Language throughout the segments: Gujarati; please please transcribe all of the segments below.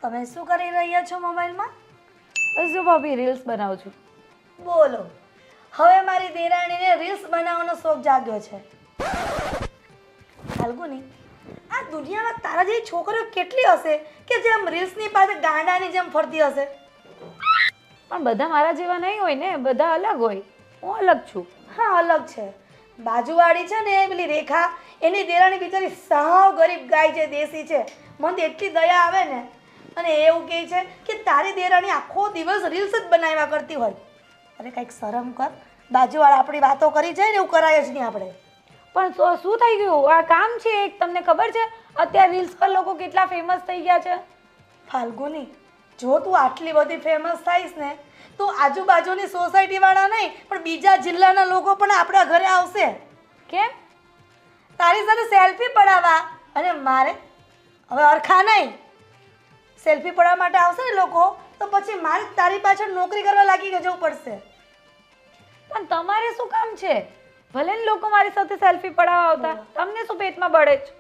તમે શું કરી રહ્યા છો મોબાઈલમાં? બસ જો ભાભી રીલ્સ બનાવું છું. બોલો, હવે મારી દેરાણીને રીલ્સ બનાવવાનો શોખ જાગ્યો છે. ફાલ્ગુની, આ દુનિયામાં તારા જેવી છોકરીઓ કેટલી હશે કે જેમ રીલ્સની પાસે ગાંડાની જેમ ફરતી હશે? પણ બધા મારા જેવા નહીં હોય ને, બધા અલગ હોય. હું અલગ છું. હા, અલગ છે. બાજુવાળી છે ને પેલી રેખા, એની દેરાણી બિચારી સાવ ગરીબ ગાય છે, દેશી છે. મને તો એટલી દયા આવે ને. અને એવું કહે છે કે તારી દેરાણી આખો દિવસ રીલ્સ જ બનાવ્યા કરતી હોય. અરે કંઈક શરમ કર. બાજુવાળા આપણી વાતો કરી જાય ને એવું કરાય જ નહીં આપણે. પણ શું થઈ ગયું? આ કામ છે એક, તમને ખબર છે અત્યારે રીલ્સ પર લોકો કેટલા ફેમસ થઈ ગયા છે? ફાલ્ગુની, જો તું આટલી બધી ફેમસ થઈશ ને તો આજુબાજુની સોસાયટી વાળા નહીં પણ બીજા જિલ્લાના લોકો પણ આપણા ઘરે આવશે. કેમ? તારી સાથે સેલ્ફી પડાવવા. અને મારે હવે અરખા નહીં, સેલ્ફી પડાવવા માટે આવશે ને લોકો તો પછી મારે તારી પાછળ નોકરી કરવા લાગી જવું પડશે. પણ તમારે શું કામ છે? ભલે ને લોકો મારી સાથે સેલ્ફી પડાવવા આવતા, તમને શું પેટમાં બળે છે?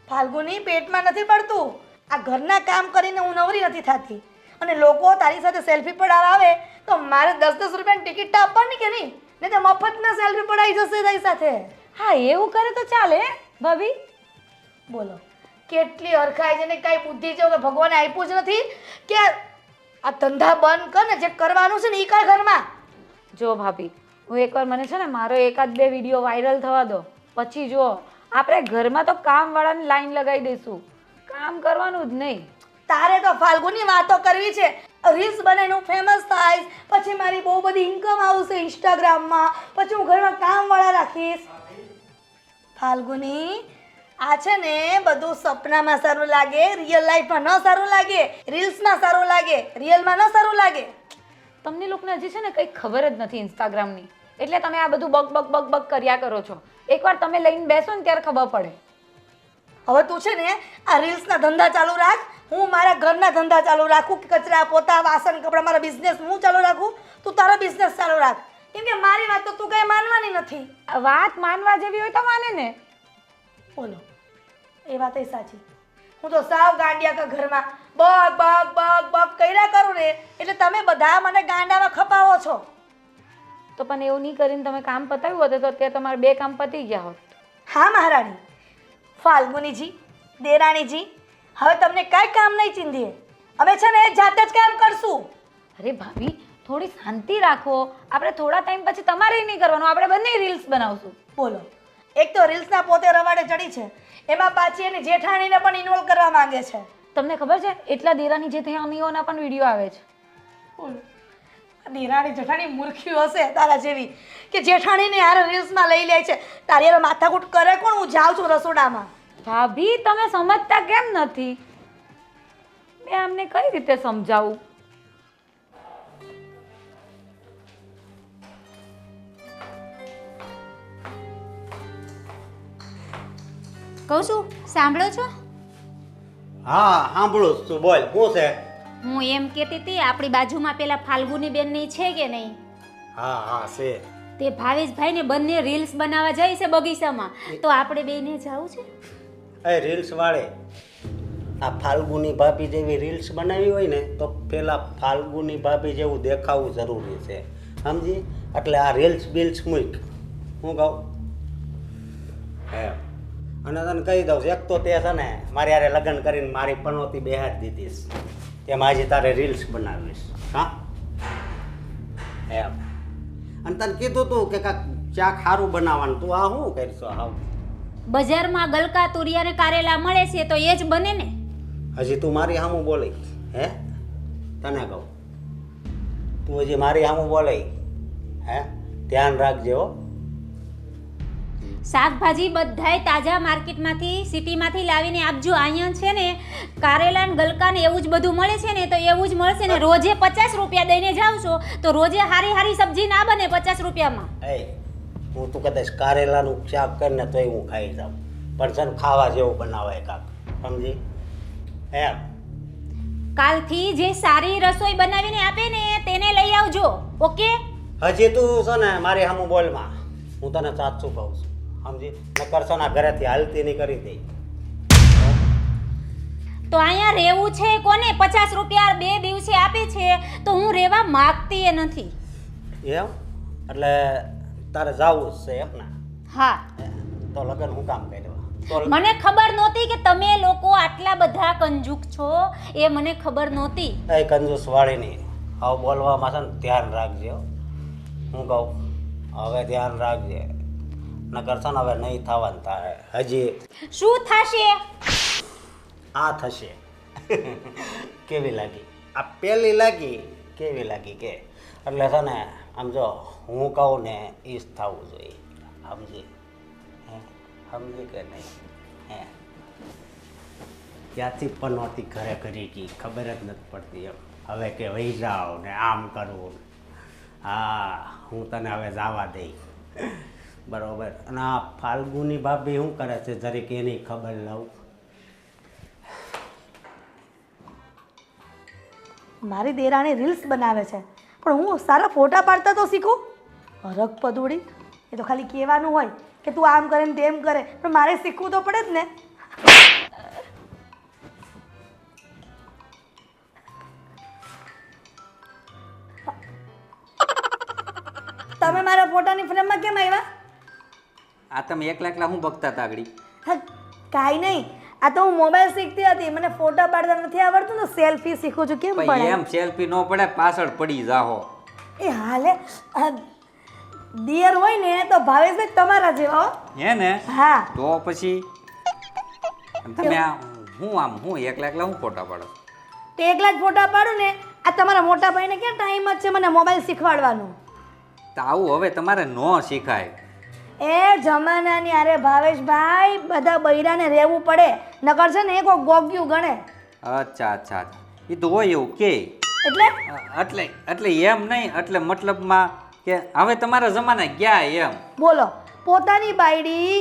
ફાલ્ગુની, પેટમાં નથી પડતું. આ ઘરના કામ કરીને હું નવરી નથી થતી અને લોકો તારી સાથે સેલ્ફી પડાવવા આવે તો મારે 10-10 રૂપિયાની ટિકિટ આપવાની કે નહીં? નહીં તો મફતમાં સેલ્ફી પડાવી જશે તારી સાથે. હા, એવું કરે તો ચાલે ભાભી. બોલો, કેટલી અરખાય છે ને કાંઈ બુદ્ધિ છે કે ભગવાને આપ્યું જ નથી કે આ ધંધા બંધ કર ને જે કરવાનું છે ને એ કર ઘરમાં. જો ભાભી, હું એકવાર મને છે ને મારો 1-2 વિડીયો વાયરલ થવા દો, પછી જો આપણે ઘરમાં તો કામવાળાની લાઈન લગાવી દઈશું, કામ કરવાનું જ નહીં. તારે તો ફાલ્ગુની વાતો કરવી છે. રીલ્સ બનાવીને હું ફેમસ થાય, પછી મારી બહુ બધી ઇન્કમ આવશે ઇન્સ્ટાગ્રામમાં, પછી હું ઘરમાં કામવાળા રાખીશ. ફાલ્ગુની, આ છે ને બધું સપનામાં સારું લાગે, રિયલ લાઈફમાં ન સારું લાગે, રીલ્સમાં સારું લાગે, રિયલમાં ન સારું લાગે. તમને લોકોને હજી છે ને કંઈ ખબર જ નથી ઇન્સ્ટાગ્રામની, એટલે તમે આ બધું બક બક બક બક કર્યા કરો છો. એકવાર તમે લઈને બેસો ને ત્યારે ખબર પડે. હવે તું છે ને આ રીલ્સના ધંધા ચાલુ રાખ, હું મારા ઘરના ધંધા ચાલુ રાખું, કચરા પોતા વાસણ કપડા મારા બિઝનેસ હું ચાલુ રાખું, તું તારો બિઝનેસ ચાલુ રાખ. કેમ કે મારી વાત તો તું કંઈ માનવાની નથી. આ વાત માનવા જેવી હોય તો માને ને. બોલો, એ વાત સાચી. હું તો સાવ ગાંડિયા કા ઘરમાં બગ બગ બગ બગ કર્યા કરું ને એટલે તમે બધા મને ગાંડામાં ખપાવો છો. તો પણ એવું નહીં કરીને તમે કામ પતાવ્યું હોત તો અત્યારે તમારે 2 કામ પતી ગયા હોત. હા મહારાણી. ફાલ્ગુનીજી, દેરાણીજી, હવે તમને કાંઈ કામ નહીં ચીંધીએ. અમે છે ને જાતે જ કામ કરશું. અરે ભાભી, થોડી શાંતિ રાખો. આપણે થોડા ટાઈમ પછી તમારે નહીં કરવાનું, આપણે બંને રીલ્સ બનાવશું. બોલો, એક તો રીલ્સના પોતે રવાડે ચડી છે, એમાં પાછી એની જેઠાણીને પણ ઇન્વોલ્વ કરવા માંગે છે. તમને ખબર છે એટલા દેરાની જેઠાણીઓના પણ વિડીયો આવે છે. બોલો, દેરાણી જેઠાણી મૂર્ખી હશે તારા જેવી કે જેઠાણીને યાર રીલ્સમાં લઈ લે છે. તારી યાર માથાકૂટ કરે કોણ? હું જાઉં છું રસોડામાં. ભાભી, તમે સમજતા કેમ નથી? મેં અમને કઈ રીતે સમજાવું? કહું છું, સાંભળો છો? હા, સાંભળું છું. બોલ, શું છે? હું એમ કહેતી હતી, આપણી બાજુમાં પેલા ફાલ્ગુની બેન ની છે કે નહીં? હા હા છે. તે ભાવેશભાઈ ને બંને રીલ્સ બનાવવા જાય છે બગીચામાં, તો આપણે બેને જાવું છે? એ રીલ્સ વાળે આ ફાલ્ગુની ભાભી જેવી રીલ્સ બનાવી હોય ને તો પેલા ફાલ્ગુની ભાભી જેવું દેખાવું જરૂરી છે, સમજી? એટલે આ રીલ્સ બિલ્સ મૂક. હું કહું હે, અને તને કહી દઉં, એક તો તે છે ને મારે યારે લગ્ન કરીને મારી પનોતી બેહાડી દીધીશ, એમ આજે તારે રીલ્સ બનાવીશ. હા એમ. અને તને કીધું તું કે કાંક ચાક સારું બનાવવાનું, તું આ શું કરશો? હાવ બજારમાં ગલકા તુરિયા ને કારેલા મળે છે તો એ જ બને ને. હજી તું મારી સામું બોલી? હે, તને કહું, તું હજી મારી સામું બોલે? હે, ધ્યાન રાખજે હો. શાકભાજી બધાય તાજા માર્કેટમાંથી સિટીમાંથી લાવીને આપજો. અહીંયા છે ને કારેલા ને ગલકા ને એવું જ બધું મળે છે ને, તો એવું જ મળશે ને. રોજે 50 રૂપિયા દઈને જાવ છો તો રોજે હારી હારી સબ્જી ના બને 50 રૂપિયામાં. એ હું તું કદાચ કારેલાનું શાક કરીને તોય હું ખાઈ જાઉં, પણ છે ને ખાવા જેવું બનાવાય કાક, સમજી? એમ. કાલથી જે સારી રસોઈ બનાવીને આપે ને તેને લઈ આવજો, ઓકે? હજી તું છે ને મારી સામું બોલમાં, હું તને સાચું કહું છું, સમજી? નકર છે ને ઘરેથી હાલતી નહીં કરી દઈ. તો અહીંયા રહેવું છે કોને? 50 રૂપિયા 2 દિવસે આપે છે તો હું રહેવા માંગતી એ નથી. એમ એટલે તારે જાવું જ છે એમ ને? હા, તો લગ્ન હું કામ કર્યો? તો મને ખબર નહોતી કે તમે લોકો આટલા બધા કંજૂક છો, એ મને ખબર નહોતી. એ કંજૂસ વાળીની હવે બોલવામાં છે ને ધ્યાન રાખજે હો. હું કહું હવે ધ્યાન રાખજે, નકર છે ને હવે નહીં થવાનું તારે. હજી શું થશે? આ થશે. કેવી લાગી? આ પહેલી લાગી કેવી લાગી કે? એટલે છે ને આમ જો હું કહું ને એ જ થવું જોઈએ. સમજી? હે સમજી કે નહીં? હે ક્યાંથી પણ નહોતી ઘરે કરી ગઈ ખબર જ નથી પડતી એમ. હવે કે વહી જાઓ ને આમ કરવું. હા હું તને હવે જવા દઈ બરોબર. અને આ ફાલ્ગુની ભાભી શું કરે છે જરીક એની ખબર લઉં. મારી દેરાણી રીલ્સ બનાવે છે પણ હું સારા ફોટા પાડતા તો શીખું. હરક પદુડી, એ તો ખાલી કહેવાનું હોય કે તું આમ કરે ને તેમ કરે, પણ મારે શીખવું તો પડે જ ને. તમે મારા ફોટાની ફ્રેમમાં કેમ આવ્યા? આ તમે એકલા એકલા હું બગતા હતા આગળ? હા કાંઈ નહીં, આ તો હું મોબાઈલ શીખતી હતી, મને ફોટા પાડતા નથી આવડતું તો સેલ્ફી શીખું છું. કેમ પડે? એમ સેલ્ફી ન પડે, પાછળ પડી જાહો. એ હાલે દિયર હોય ને તો ભાવેશભાઈ તમારા જેવા હો. હે ને? હા તો પછી તમે હું એકલા એકલા હું ફોટા પાડો? તે એકલા જ ફોટા પાડું ને. આ તમારા મોટા ભાઈને ક્યાં ટાઈમ જ છે મને મોબાઈલ શીખવાડવાનો? તો આવું હવે તમારે ન શીખાય. એ જમાનાની અરે ભાવેશભાઈ બધા બૈરાને રહેવું પડે, નકર છે ને કોઈ ગોગ્યું ગણે. અચ્છા અચ્છા, એ તો હોય એવું કે એટલે એટલે એમ નહીં, એટલે મતલબમાં કે હવે તમારા જમાના ગયા એમ. બોલો, પોતાની બાયડી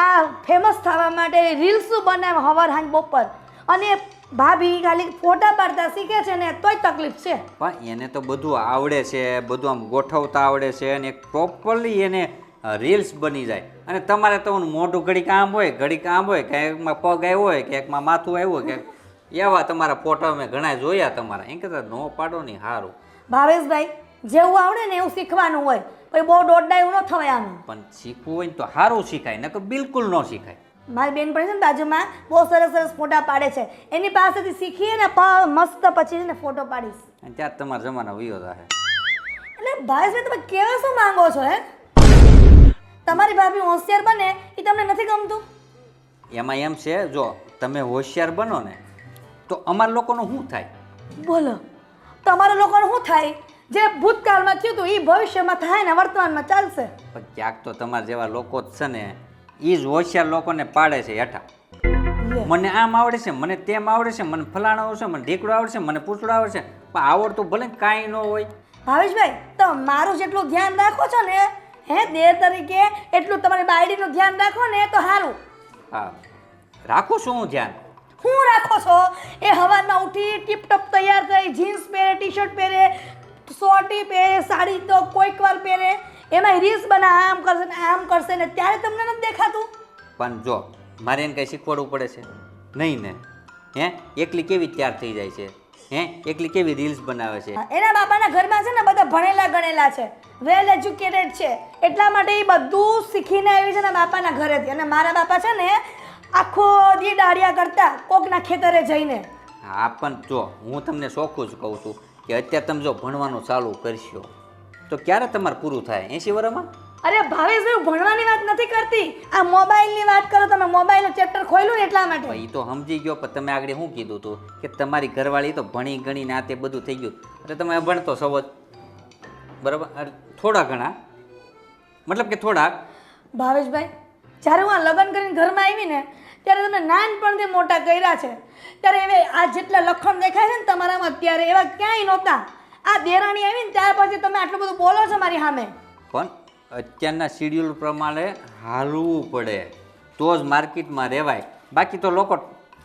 આ ફેમસ થવા માટે રીલ્સ બનાવે હવાર હાંજ બપોર, અને ભાભી ખાલી ફોટા પાડતા શીખે છે ને તોય તકલીફ છે. પણ એને તો બધું આવડે છે, બધું આમ ગોઠવતા આવડે છે, અને પ્રોપરલી એને રીલ્સ બની જાય. અને તમારે તો મોઢું ઘડીક આમ હોય, ઘડીક આમ હોય, ક્યાંકમાં પગ આવ્યો હોય, ક્યાંકમાં માથું આવ્યું હોય, એવા તમારા ફોટા મેં ઘણા જોયા તમારા. એમ કહેતા નો પાડો નહીં સારું. ભાવેશભાઈ જેવું આવડે ને એવું શીખવાનું હોય, પછી બહુ દોડડાયું ન થવાય આનું. પણ શીખવું હોય ને તો સારું શીખાય, નકર બિલકુલ ન શીખાય. મારી બેન પણ છે ને બાજુમાં બહુ સરસ સરસ ફોટા પાડે છે, એની પાસેથી શીખીએ ને મસ્ત પછી ને ફોટો પાડીશ. અને ત્યાં તમારા જમાના વયો જાય. એટલે ભાવેશભાઈ તમે કેવા શું માંગો છો? હે તમારી ભાભી હોશિયાર બને એ તમને નથી ગમતું? એમાં એમ છે, જો તમે હોશિયાર બનો ને તો અમારા લોકોનું શું થાય? બોલો, તમારા લોકોને શું થાય? જે ભૂતકાળમાં થયું હતું એ ભવિષ્યમાં થાય ને વર્તમાનમાં ચાલશે. પણ ક્યાંક તો તમારા જેવા લોકો જ છે ને એ જ હોશિયાર લોકોને પાડે છે હેઠા. મને આમ આવડે છે, મને તેમ આવડે છે, મને ફલાણું આવડે છે, મને ઢીકડું આવડે છે, મને પૂછડું આવડે છે, પણ આવડતું ભલે કાંઈ ન હોય. ભાવેશભાઈ તો મારું જેટલું ધ્યાન રાખો છો ને હે દેર તરીકે, એટલું તમારી બાયડીનું ધ્યાન રાખો ને તો સારું. હા રાખું છું હું ધ્યાન. શું રાખો છો? એ હવારમાં ઉઠી ટીપટોપ તૈયાર થઈ, જીન્સ પહેરે, ટી શર્ટ પહેરે, શોર્ટી પહેરે, સાડી તો કોઈક વાર પહેરે, એમાં રીલ્સ બના આમ કરશે ને આમ કરશે ને, ત્યારે તમને નથી દેખાતું? પણ જો મારે એને કંઈ શીખવાડવું પડે છે નહીં ને? હે એકલી કેવી તૈયાર થઈ જાય છે? હે એકલી કેવી રીલ્સ બનાવે છે? એના બાપાના ઘરમાં છે ને બધા ભણેલા ગણેલા છે, વેલ એજ્યુકેટેડ છે, એટલા માટે એ બધું શીખીને આવી છે ને બાપાના ઘરેથી. અને મારા બાપા છે ને આખો દી દાડિયા કરતા કોકના ખેતરે જઈને. હા પણ જો હું તમને ચોખ્ખું જ કહું છું કે અત્યારે તમે જો ભણવાનું ચાલુ કરશો તો ક્યારે તમારે પૂરું થાય? 80 વર્ષમાં? અરે ભાવેશભાઈ ભણવાની વાત નથી કરતી, આ મોબાઈલની વાત કરો. તમે મોબાઈલનું ચેપ્ટર ખોલ્યું ને એટલા માટે. એ તો સમજી ગયો, પણ તમે આગળ શું કીધું હતું કે તમારી ઘરવાળી તો ભણી ગણીને આ તે બધું થઈ ગયું, એટલે તમે ભણતો છો જ બરાબર, થોડા ઘણા મતલબ કે થોડાક. ભાવેશભાઈ જ્યારે હું આ લગ્ન કરીને ઘરમાં આવી ને ત્યારે તમે નાનપણથી મોટા કર્યા છે, ત્યારે હવે આ જેટલા લખણ દેખાય છે ને તમારામાં અત્યારે એવા ક્યાંય નહોતા. આ દેરાણી આવી ને ત્યાર પછી તમે આટલું બધું બોલો છો મારી સામે. પણ અત્યારના શિડ્યુલ પ્રમાણે હાલવું પડે તો જ માર્કેટમાં રહેવાય, બાકી તો લોકો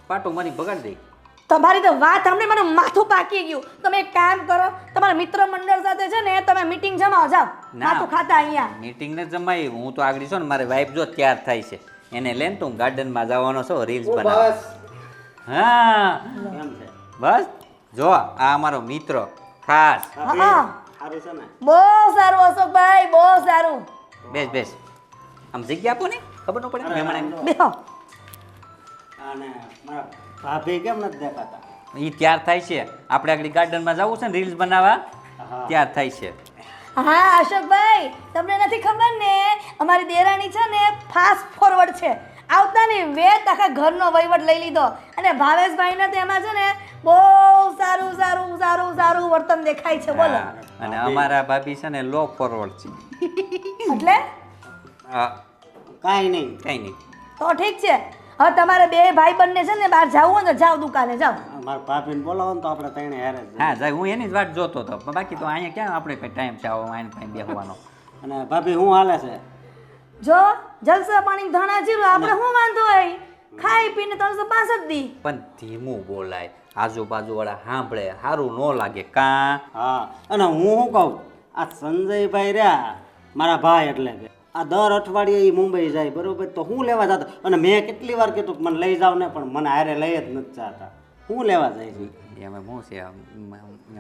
પાટું મારી બગાડી દે. તમારી તો વાત સાંભળી મને માથું પાકી ગયું. તમે એક કામ કરો, તમારા મિત્ર મંડળ સાથે છે ને તમે મીટિંગ જમાવો, જાઓ માથું ખાતા અહીંયા. મીટિંગ ને જમાઈ, હું તો આગળ છું ને મારી વાઈફ જો તૈયાર થાય છે એને લઈને તો હું ગાર્ડનમાં જવાનો છું રીલ્સ બનાવવા. હા એમ છે બસ જો આ અમારો મિત્ર ખાસ ભાભી, હા. સારું છે ને બહુ સારું અશોકભાઈ, બહુ સારું. બેસ બેસ આમ જગ્યા આપો ને ખબર ન પડે મહેમાન બેહો. અને મારા ભાભી કેમ નથી દેખાતા એ તૈયાર થાય છે આપણે આગળ ગાર્ડનમાં જવું છે ને રીલ્સ બનાવવા હા. તૈયાર થાય છે હા અશોકભાઈ, તમને નથી ખબર ને અમારી દેરાણી છે ને ફાસ્ટ ફોરવર્ડ છે. આવતાની વેત આખા ઘરનો વહીવટ લઈ લીધો અને ભાવેશભાઈને તો એમાં છે ને બહુ સારું સારું સારું સારું વર્તન દેખાય છે. બોલો. હા, અને અમારા ભાભી છે ને લો ફોરવર્ડ છે એટલે હા કાંઈ નહીં કઈ નહીં તો ઠીક છે. હવે તમારે બે ભાઈ બંને છે ને બહાર જવું હોય ને તો જાઓ દુકાને જાઓ. મારા ભાભીને બોલાવો ને તો આપણે ત્રણે હારે જ હા જાય હું એની જ વાટ જોતો હતો પણ બાકી તો અહીંયા ક્યાં આપણે કઈ ટાઈમ છે આવો આઈને પાસે બેસવાનો અને ભાભી હું હાલે છે જો જલસા પાણી ધાણા જીરું આપણે શું વાંધો હોય, ખાઈ પીને 365 દી. પણ ધીમું બોલાય આજુબાજુ વાળા સાંભળે સારું ન લાગે કાં હા અને હું શું કહું આ સંજયભાઈ રહ્યા મારા ભાઈ એટલે કે આ દર અઠવાડિયે ઈ મુંબઈ જાય બરોબર તો હું લેવા જતો અને મેં કેટલી વાર કીધું કે મને લઈ જાવ ને પણ મને હારે લઈ જ નથી જતા હું લેવા જાય છે એમાં શું છે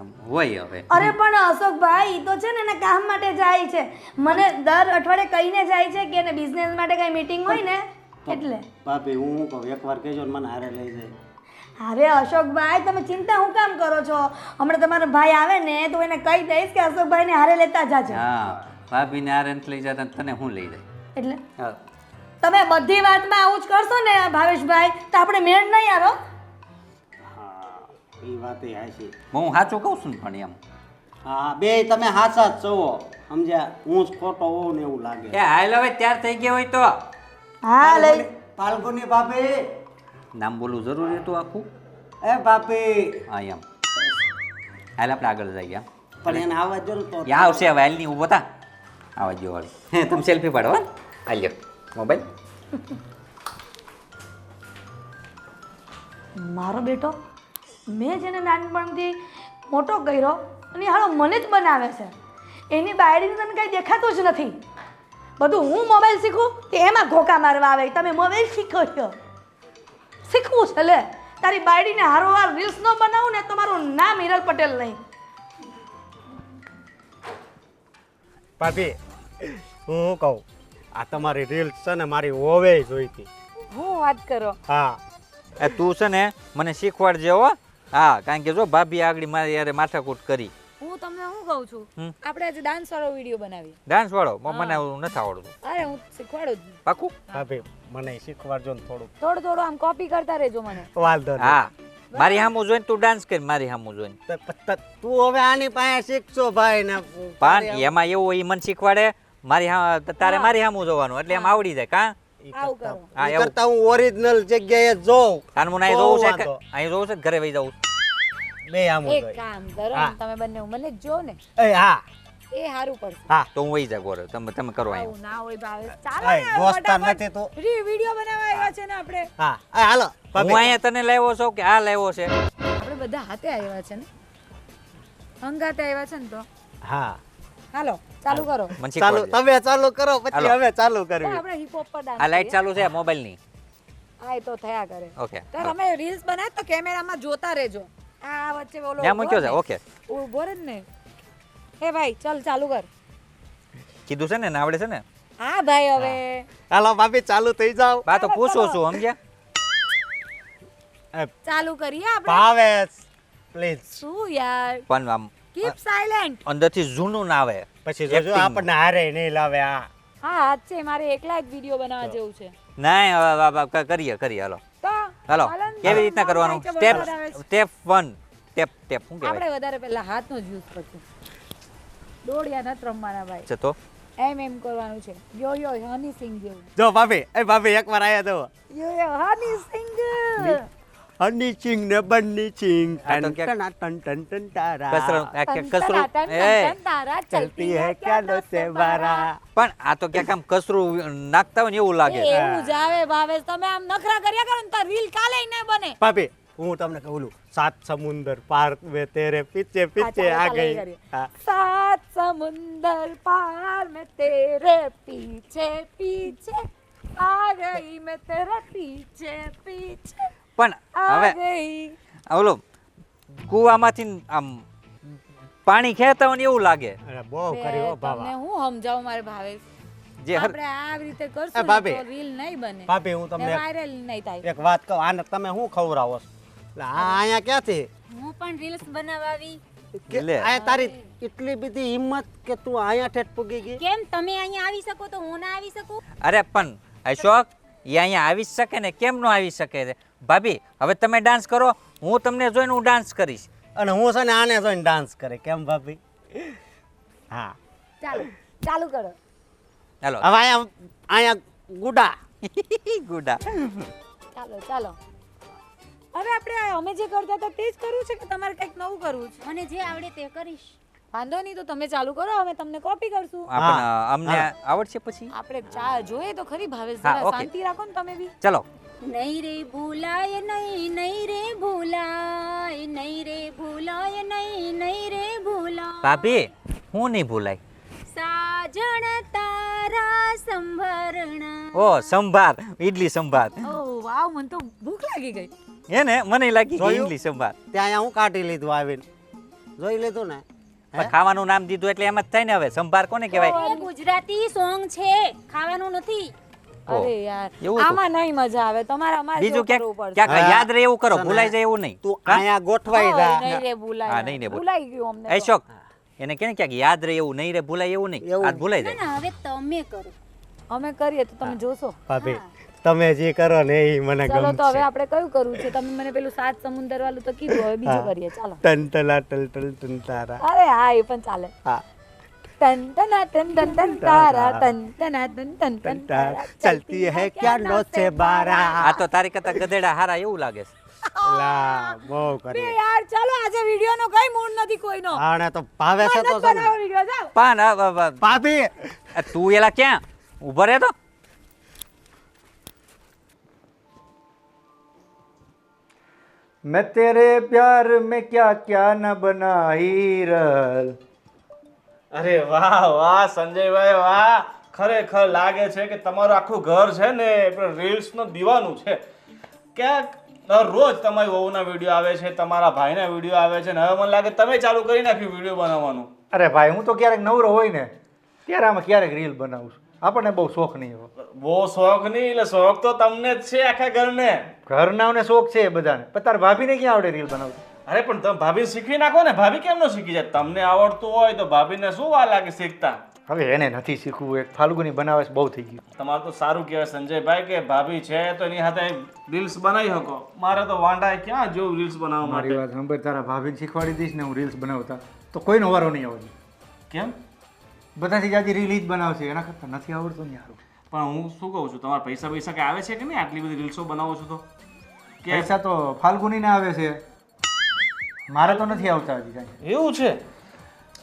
એમ હોય હવે અરે પણ અશોકભાઈ ઈ તો છે ને એના કામ માટે જાય છે. મને દર અઠવાડિયે કહીને જાય છે કે એને બિઝનેસ માટે કઈ મીટિંગ હોય ને એટલે. ભાભી હું શું કહું એકવાર કહેજો ને મને હારે લઈ જાય અરે અશોકભાઈ તમે ચિંતા હું કામ કરો છો? હમણાં તમારો ભાઈ આવે ને તો એને કહી દઈશ કે અશોકભાઈને હારે લેતા જાજો. હા ભાભીને આ રેન્ટ લઈ જતા તમે હું લઈ જાય એટલે હા તમે બધી વાતમાં આવું જ કરશો ને ભાવેશભાઈ તો આપણે મેળ નહીં આરો. હા એ વાત એ હાચી હું સાચું કહું છું ને પણ એમ હા બે તમે હાચા જ છો સમજ્યા હું જ ખોટો હોઉં ને એવું લાગે એ હાલ હવે તૈયાર થઈ ગયા હોય તો હા લઈ ફાલ્ગુની ભાભી નામ બોલવું જરૂરી હતું આખું એ ભાભી હા એમ હાલ આપણે આગળ જઈએ પણ એને આવા જો ને તો યા આવશે હવે હાલની ઊભો થા આવા જો હાલ તમે સેલ્ફી પાડો હા હાલ્યો મોબાઈલ મારો બેટો મેં જેને નાનપણથી મોટો કર્યો અને હાલો મને જ બનાવે છે. એની બાયડીને તને કંઈ દેખાતું જ નથી. બધું હું મોબાઈલ શીખું તે એમાં ઘોકા મારવા આવે. તમે મોબાઈલ શીખો છો, શીખવું છે લે. તારી બાયડીને હારોહાર રીલ્સ ન બનાવું ને તો મારું નામ હિરલ પટેલ નહીં. ભાભી હું શું કહું આ તમારી રીલ્સ છે ને મારી હોવે જોઈતી હું વાત કરો હા એ તું છે ને મને શીખવાડજે હો હા કારણ કે જો ભાભી આગળ મારી યારે માથાકૂટ કરી હું તમને શું કહું છું હમ. આપણે આજે ડાન્સ વાળો વિડીયો બનાવીએ. ડાન્સ વાળો મને એવું નથી આવડતું અરે હું શીખવાડું જ. પાકું ભાભી મને શીખવાડજો ને થોડુંક થોડું થોડું આમ કોપી કરતા રહેજો મને. વાંધો નહીં હા મારી સામું જોઈને તું ડાન્સ કરી મારી સામું જોઈને તું હવે આની પાસે શીખશો ભાઈ ને પણ એમાં એવું હોય ઈ મને શીખવાડે મારી તારે મારી સામું જોવાનું એટલે એમ આવડી જાય કાં આવું કરો. હા ઈ એવું કરતા હું ઓરિજિનલ જગ્યાએ જોઉં તાર મને અહીં બહુ જોવું છે વાંધો. અહીં જોવું છે કે ઘરે વહી જવું બે આમ એક કામ કરો ને, તમે બંને મને જ જો ને એ હા એ સારું પડશે. હા તો હું વહી જા ગોરે તમે કરો અહીં આવું ના હોય ભાવેશ. ચાલો અય, ને, દોસ્તાર ફટાફટ નથી તું. વિડીયો બનાવવા આવ્યા છે ને આપણે. હા એ હાલો હું ભાભી અહીંયા તને લાવ્યો છું કે આ લાવ્યો છે આપણે બધા હાથે આવ્યા છે ને, હંગાતે આવ્યા છે ને તો હા હાલો ચાલુ કરો. મને ચાલુ શીખવાડજે તમે ચાલુ કરો પછી હાલો. હવે ચાલુ તો કરવી આપણે હિપ હોપ પર ડાન્સ આ લાઈટ ચાલુ છે મોબાઈલની હા એ તો થયા કરે. ઓકે તો તમે રીલ્સ બનાવ તો કેમેરામાં જોતા રહેજો. આ વચ્ચે બોલો ત્યાં મૂક્યો છે ઓકે ઉભો રહે ને. એ ભાઈ ચાલ ચાલુ કર. કીધું છે ને આવડે છે ને હા ભાઈ હવે હાલો ભાભી ચાલુ થઈ જાવ બા તો પૂછું છું સમજ્યા ચાલુ કરીએ આપણે. ભાવેશ પ્લીઝ શું યાર પણ આમ કીપ સાયલેન્ટ. અંદરથી જૂનું ના આવે પછી જોજો Acting. આપણને હારે નહીં લાવે આ હા હાથ છે મારે એકલા જ વિડીયો બનાવવા જેવું છે. નહીં હવે કરીએ હાલો તો હાલો ચાલો ને. કેવી રીતના કરવાનું ભાઈ, સ્ટેપ વરસાદ આવે છે. સ્ટેપ 1 સ્ટેપ શું કહેવાય આપણે વધારે પહેલા હાથનો જ યુઝ કરશું. દોડિયા નથી રમવાના ભાઈ. છે તો એમ કરવાનું છે. યો યો હની સિંગ જેવું. જો ભાભી એકવાર આયા જો યો યો હની સિંગ. હની ચિંગ ને બન્ની ચિંગ આ તો ટન ક્યાંક- ટન ટન ટન તારા કસરું એ તારા ચલતી હે ક્યાં નો સે બારા પણ આ તો ક્યાંક આમ કસરું નાખતા હોય ને એવું લાગે એવું જ આવે ભાવેશ. તમે આમ નખરા કર્યા કરો ને તો રીલ કાલે ન બને. ભાભી હું તમને કહું સાત સમુંદર પાર વે તેરે પીછે પીછે ચાલો, આ ચાલો, ગઈ એ કરીએ. હા. सात समुंदर पार में तेरे पीछे पीछे आ गई मैं तेरे पीछे पीछे પણ હવે ઓલો કૂવામાંથી આમ પાણી ખેંચતા હોય ને એવું લાગે અરે બહુ કરી હો તમને હું સમજાવું મારે ભાવેશ જે આપણે આવી રીતે એ કરશું ને ભાભી. તો રીલ નહીં બને ભાભી હું તમને વાયરલ નહીં થાય એક વાત કહું આને તમે શું ખવડાવો છો એટલે આ અહીંયા ક્યાંથી હું પણ રીલ્સ બનાવવા આવી કે લે. આ તારી એટલી બધી હિંમત કે તું અહીંયા ઠેઠ પૂગી ગઈ કેમ તમે અહીંયા આવી શકો તો હું ના આવી શકું? અરે પણ અશોક એ અહીંયા આવી જ શકે ને કેમ ન આવી શકે રે ભાભી હવે તમે ડાન્સ કરો હું તમને જોઈને હું ડાન્સ કરીશ અને હું છે ને આને જોઈને ડાન્સ કરે કેમ ભાભી હા ચાલો ચાલુ કરો ચાલો હવે અહીંયા ગુડા ગુડા ચાલો ચાલો હવે આપણે અમે જે કરતા હતા તે જ કરવું છે કે તમારે કંઈક નવું કરવું છે મને જે આવડે તે કરીશ. વાંધો નહીં તો તમે ચાલુ કરો અમે તમને કોપી કરશું આપણ અમને આવડશે પછી આપણે ચા જોઈએ તો ખરી ભાવેશ હા, જરા ઓકે. શાંતિ રાખો ને તમે બી ચલો નહીં રે ભૂલાય નહીં, નહીં રે ભૂલાય, નહીં રે ભૂલાય નહીં, નહીં રે ભૂલાય. ભાભી હું નહીં ભૂલાય સાજણ તારા સંભરણા. ઓ સંભાર ઈડલી સંભાર ઓ વાવ મને તો ભૂખ લાગી ગઈ હે ને મને લાગી કે જોયું? ઈડલી સંભાર ત્યાં અહીંયા હું કાઢી લીધું આવીને જોઈ લીધું ને પણ ખાવાનું નામ દીધું એટલે એમ જ થાય ને હવે સંભાર કોને કહેવાય એ ગુજરાતી સોંગ છે, ખાવાનું નથી. ઓહ, અરે યાર એવું હતું? આમાં નહીં મજા આવે તમારે અમારે બીજું જેવું કરવું ક્યાંક પડશે. ક્યાંક યાદ રહે એવું કરો છે ને? ભૂલાઈ જાય એવું નહીં તું અહીંયા ગોઠવાઈ ઓય, જા નહીં રે હા, ભૂલાય નહીં રે ભૂલાઈ ગયું અમને તો. અશોક એને કે ને ક્યાંક યાદ રહે એવું નહીં રે ભૂલાય એવું નહીં એવું. આ ભૂલાઈ ના જાય ના હવે તમે કરો. અમે કરીએ તો તમે જોશો ભાભી તમે જે કરો ને એ મને ચાલો તો હવે ગમશે આપણે કયું કરવું છે તમે મને પેલું સાત સમુંદર વાળું તો કીધું હવે બીજું હા. કરીએ ચાલો ટન ટલા ટલ ટલ ટન તારા અરે હા એ પણ ચાલે હા ટન ટના ટન ટન ટન તારા ટન ટના ટન ટન ટન ટન તારા ચલતી હે ક્યાં નો છે બારા આ તો તારી કરતા ગધેડા હારા એવું લાગે છે લા બહુ બે કરી યાર ચાલો આજે વિડિયો નો કઈ મૂડ નથી કોઈનો આને તો ભાવે છે તો છે ને. બનાવો વિડિયો જાઓ પણ ભાભી તું એલા ક્યાં ઊભો રહે તો मैं तेरे प्यार में क्या क्या न बना हीरल અરે વાહ વાહ સંજયભાઈ વાહ ખરેખર લાગે છે કે તમારું આખું ઘર છે ને રીલ્સ નો દીવાનું છે ક્યાંક રોજ તમારી વહુના વિડીયો આવે છે તમારા ભાઈના વિડીયો આવે છે ને હવે મને લાગે તમે ચાલુ કરી નાખ્યું વિડીયો બનાવવાનું અરે ભાઈ હું તો ક્યારેક નવરો હોય ને ત્યારે આમાં ક્યારેક રીલ બનાવું છું આપણને બહુ શોખ નહીં હોય બહુ શોખ નહીં એટલે શોખ તો તમને જ છે આખા ઘરને ઘરનાઓને શોખ છે એ બધાને પણ તાર ભાભીને ક્યાં આવડે રીલ બનાવવું અરે પણ તમે ભાભી શીખવી નાખો ને ભાભી કેમ ન શીખી જાય તમને આવડતું હોય તો ભાભીને શું વાર લાગે શીખતા હવે એને નથી શીખવું એક ફાલ્ગુની બનાવે છે બહુ થઈ ગયું તમારું તો સારું કહેવાય સંજયભાઈ કે ભાભી છે તો એની સાથે રીલ્સ બનાવી શકો મારે તો વાંઢાએ ક્યાં જેવું રીલ્સ બનાવવા મારી માટે વાત સાંભળ તારા ભાભીને શીખવાડી દઈશ ને હું રીલ્સ બનાવતા તો કોઈનો વારો નહીં આવજો કેમ બધાથી જાજી રીલ જ બનાવશે એના કરતાં નથી આવડતું ને સારું પણ હું શું કહું છું તમારા પૈસા પૈસા કે આવે છે કે નહીં આટલી બધી રીલ્સો બનાવો છો તો કે પૈસા તો ફાલ્ગુનીને આવે છે મારે તો નથી આવતા હજી કાંઈ એવું છે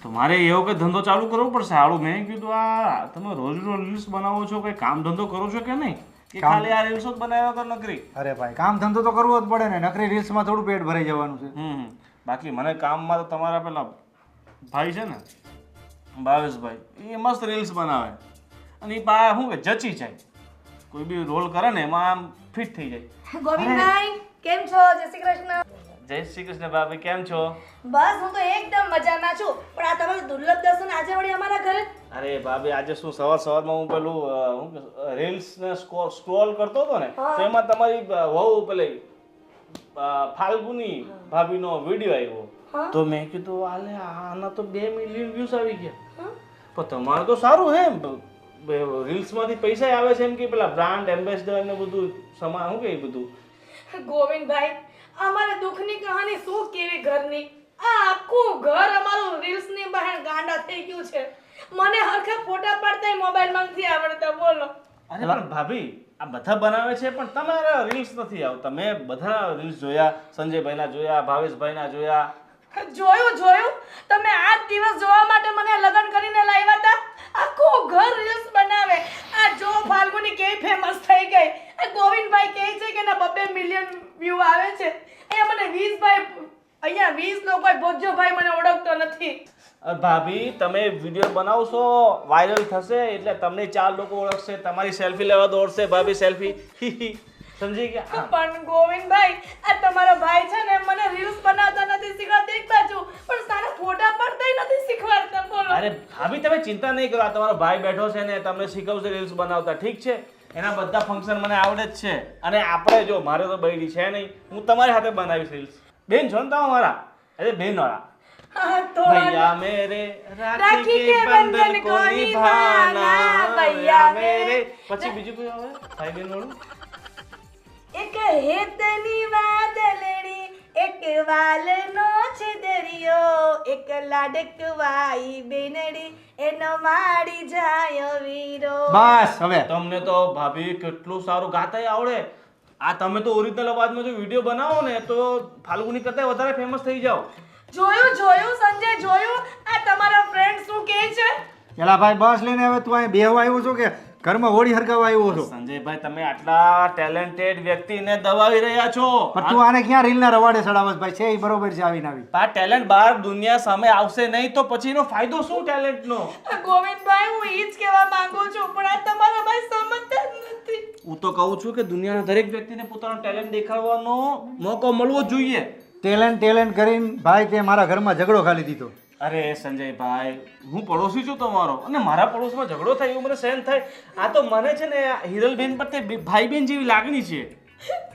તો મારે એવો કંઈ ધંધો ચાલુ કરવો પડશે હાલું મેં કીધું આ તમે રોજ રોજ રીલ્સ બનાવો છો કંઈ કામ ધંધો કરો છો કે નહીં કે ખાલી આ રીલ્સો જ બનાવ્યા કર નકરી અરે ભાઈ કામ ધંધો તો કરવો જ પડે ને નકરી રીલ્સમાં થોડું પેટ ભરાઈ જવાનું છે બાકી મને કામમાં તો તમારા પેલા ભાઈ છે ને ભાવેશભાઈ એ મસ્ત રીલ્સ બનાવે અને એ પા શું કે જચી જાય કોઈ બી રોલ કરે ને એમાં આમ ફિટ થઈ જાય ગોવિંદભાઈ કેમ છો જય શ્રી કૃષ્ણ જય શ્રી કૃષ્ણ ભાભી કેમ છો બસ હું તો એકદમ મજામાં છું પણ આ તમારું દુર્લભ દર્શન આજે વળી અમારા ઘરે અરે ભાભી આજે શું સવારમાં હું પેલું રીલ્સ ને સ્ક્રોલ કરતો હતો ને તો એમાં તમારી વહુ પેલી ફાલ્ગુની ભાભીનો વિડીયો આવ્યો તો મેં કીધું આલે આના તો 2 મિલિયન વ્યૂઝ આવી ગયા પણ તમારું તો સારું હે રીલ્સમાંથી પૈસા આવે છે એમ કે પેલા બ્રાન્ડ એમ્બેસેડર ને બધું સમાન શું કે બધું ગોવિંદભાઈ અમારે દુઃખની કહાની શું કેવી ઘરની આ આખું ઘર અમારું રીલ્સની બહાર ગાંડા થઈ ગયું છે મને હરખા ફોટા પાડતા મોબાઈલમાં નથી આવડતા બોલો અરે પણ ભાભી આ બધા બનાવે છે પણ તમારા રીલ્સ નથી આવતા મેં બધા રીલ્સ જોયા સંજયભાઈના જોયા ભાવેશભાઈના જોયા જોયું તમે આ દિવસ જોવા માટે મને લગન કરીને લાવ્યા હતા આખું ઘર રીલ્સ બનાવે આ જો ફાલ્ગુની કેવી ફેમસ થઈ ગઈ આ ગોવિંદભાઈ કહે છે કે ના 2 મિલિયન વ્યૂ આવે છે અહીંયા મને 20 લોકો ભોજોભાઈ મને ઓળખતો નથી ભાભી તમે વિડીયો બનાવશો વાયરલ થશે એટલે તમને 4 લોકો ઓળખશે તમારી સેલ્ફી લેવા દોડશે ભાભી સેલ્ફી સમજી ગયા? પણ ગોવિંદભાઈ આ તમારા ભાઈ છે ને મને રીલ્સ બનાવતા નથી શીખવાડતા એક બાજુ પણ સારા ફોટા પડતા નથી શીખવાડતા બોલો. અરે ભાભી તમે ચિંતા નહીં કરો, આ તમારો ભાઈ બેઠો છે ને તમને શીખવશે રીલ્સ બનાવતા, ઠીક છે? એના બધા ફંક્શન મને આવડે જ છે. અને આપણે જો મારે તો બૈરી છે નહીં, હું તમારી હાથે બનાવીશ રીલ્સ. બેન છો ને તમે મારા? અરે બેન વાળા હા તો भैया मेरे राखी के बंधन को निभाना भैया मेरे પછી બીજું કોઈ આવે ભાઈ બેન વાળું? એક હેતની વાદળડી એક વાલનો છે દરિયો એક લાડકવાઈ બેનડી એનો માડી જાય વીરો. બસ હવે તમને તો ભાભી કેટલું સારું ગાતાય આવડે. આ તમે તો ઓરિજિનલ અવાજમાં જો વિડીયો બનાવો ને તો ફાલ્ગુની કરતા વધારે ફેમસ થઈ જાઓ. જોયું સંજય જોયું આ તમારા ફ્રેન્ડ શું કહે છે. પેલા ભાઈ બસ લઈને હવે તું અહીં બેહવા આવ્યો છો કે ઘરમાં હોળી હરગાવા આવ્યો છો? સંજયભાઈ તમે આટલા ટેલેન્ટેડ વ્યક્તિને દબાવી રહ્યા છો. પણ તું આને ક્યાં રીલના રવાડે ચડાવસ ભાઈ? છે એ બરોબર છે આવીને આવી. આ ટેલેન્ટ બહાર દુનિયા સામે આવશે નહીં તો પછી એનો ફાયદો શું ટેલેન્ટનો? ગોવિંદભાઈ હું ઈ જ કહેવા માંગુ છું પણ આ તમારા ભાઈ સમજતા જ નથી. હું તો કહું છું કે દુનિયાના દરેક વ્યક્તિને પોતાનો ટેલેન્ટ દેખાડવાનો મોકો મળવો જોઈએ. ટેલેન્ટ કરીને ભાઈ તે મારા ઘરમાં ઝઘડો ખાલી દીધો. અરે સંજયભાઈ હું પડોશી છું તમારો અને મારા પડોશમાં ઝઘડો થાય એવું મને સહન થાય. આ તો મને છે ને હિરલબેન પર તે ભાઈ બેન જેવી લાગણી છે.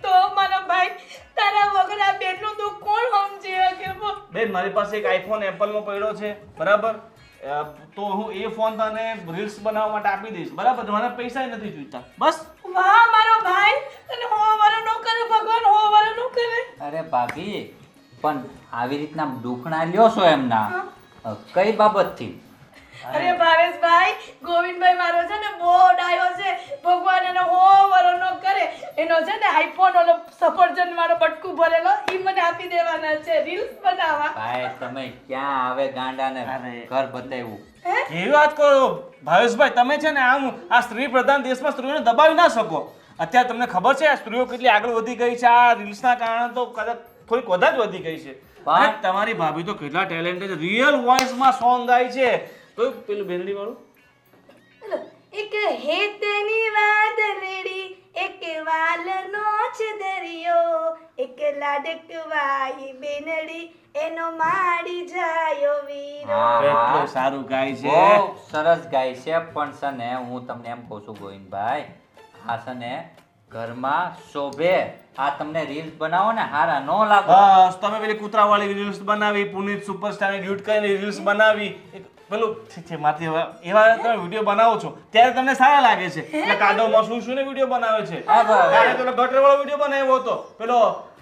તો મારા ભાઈ તારા વગર આ બેનનું દુઃખ કોણ સમજી શકે બોલ. બેન મારી પાસે એક આઈફોન એપલનો પડ્યો છે બરાબર, તો હું એ ફોન તને રીલ્સ બનાવવા માટે આપી દઈશ બરાબર, મને પૈસા નથી જોઈતા બસ. વાહ મારો ભાઈ તને હોવારો ન કરે ભગવાન હોવારો ન કરે. અરે ભાભી પણ આવી રીતના દુખણા લ્યો છો એમના કઈ બાબતથી? અરે ભાવેશભાઈ ગોવિંદભાઈ મારો છે ને બહુ ડાયો છે, ભગવાન એનો હોવારો ન કરે. એનો છે ને આઈફોન ઓલો સફરજન વાળો બટકું ભરેલો ઈ મને આપી દેવાના છે રીલ્સ બનાવવા. ભાઈ તમે ક્યાં આવે ગાંડાને ઘર બતાવ્યું? કેવી વાત કરો ભાવેશભાઈ, તમે છે ને આમ આ સ્ત્રી પ્રધાન દેશમાં સ્ત્રીઓને દબાવી ના શકો. અત્યારે તમને ખબર છે આ સ્ત્રીઓ કેટલી આગળ વધી ગઈ છે, આ રીલ્સના કારણે તો કદાચ થોડીક વધારે જ વધી ગઈ છે. અને તમારી ભાભી તો કેટલા ટેલેન્ટેડ રિયલ વોઇસમાં સોંગ ગાય છે. તો પેલું બેનડી વાળું એક હેતની વાદળડી એક વાલનો છે દરિયો એક લાડકવાઈ બેનડી એનો માડી જાય વીરો. કેટલું સારું ગાય છે. બહુ સરસ ગાય છે પણ છે ને હું તમને એમ કહું છું ગોવિંદભાઈ, આ છે ને ઘરમાં શોભે. આ તમને રીલ્સ બનાવો ને હારા નો લાગો. બસ તમે પેલી કૂતરાવાળી રીલ્સ બનાવી, પુનીત સુપરસ્ટારની ડ્યુટ કરીને રીલ્સ બનાવી, પેલું છે માથી એવા તમે વિડીયો બનાવો છો ત્યારે તમને સારા લાગે છે. એટલે કાદવમાં શું શું ને વિડીયો બનાવે છે. ત્યારે પેલો ગટરવાળો વિડીયો બનાવ્યો હતો,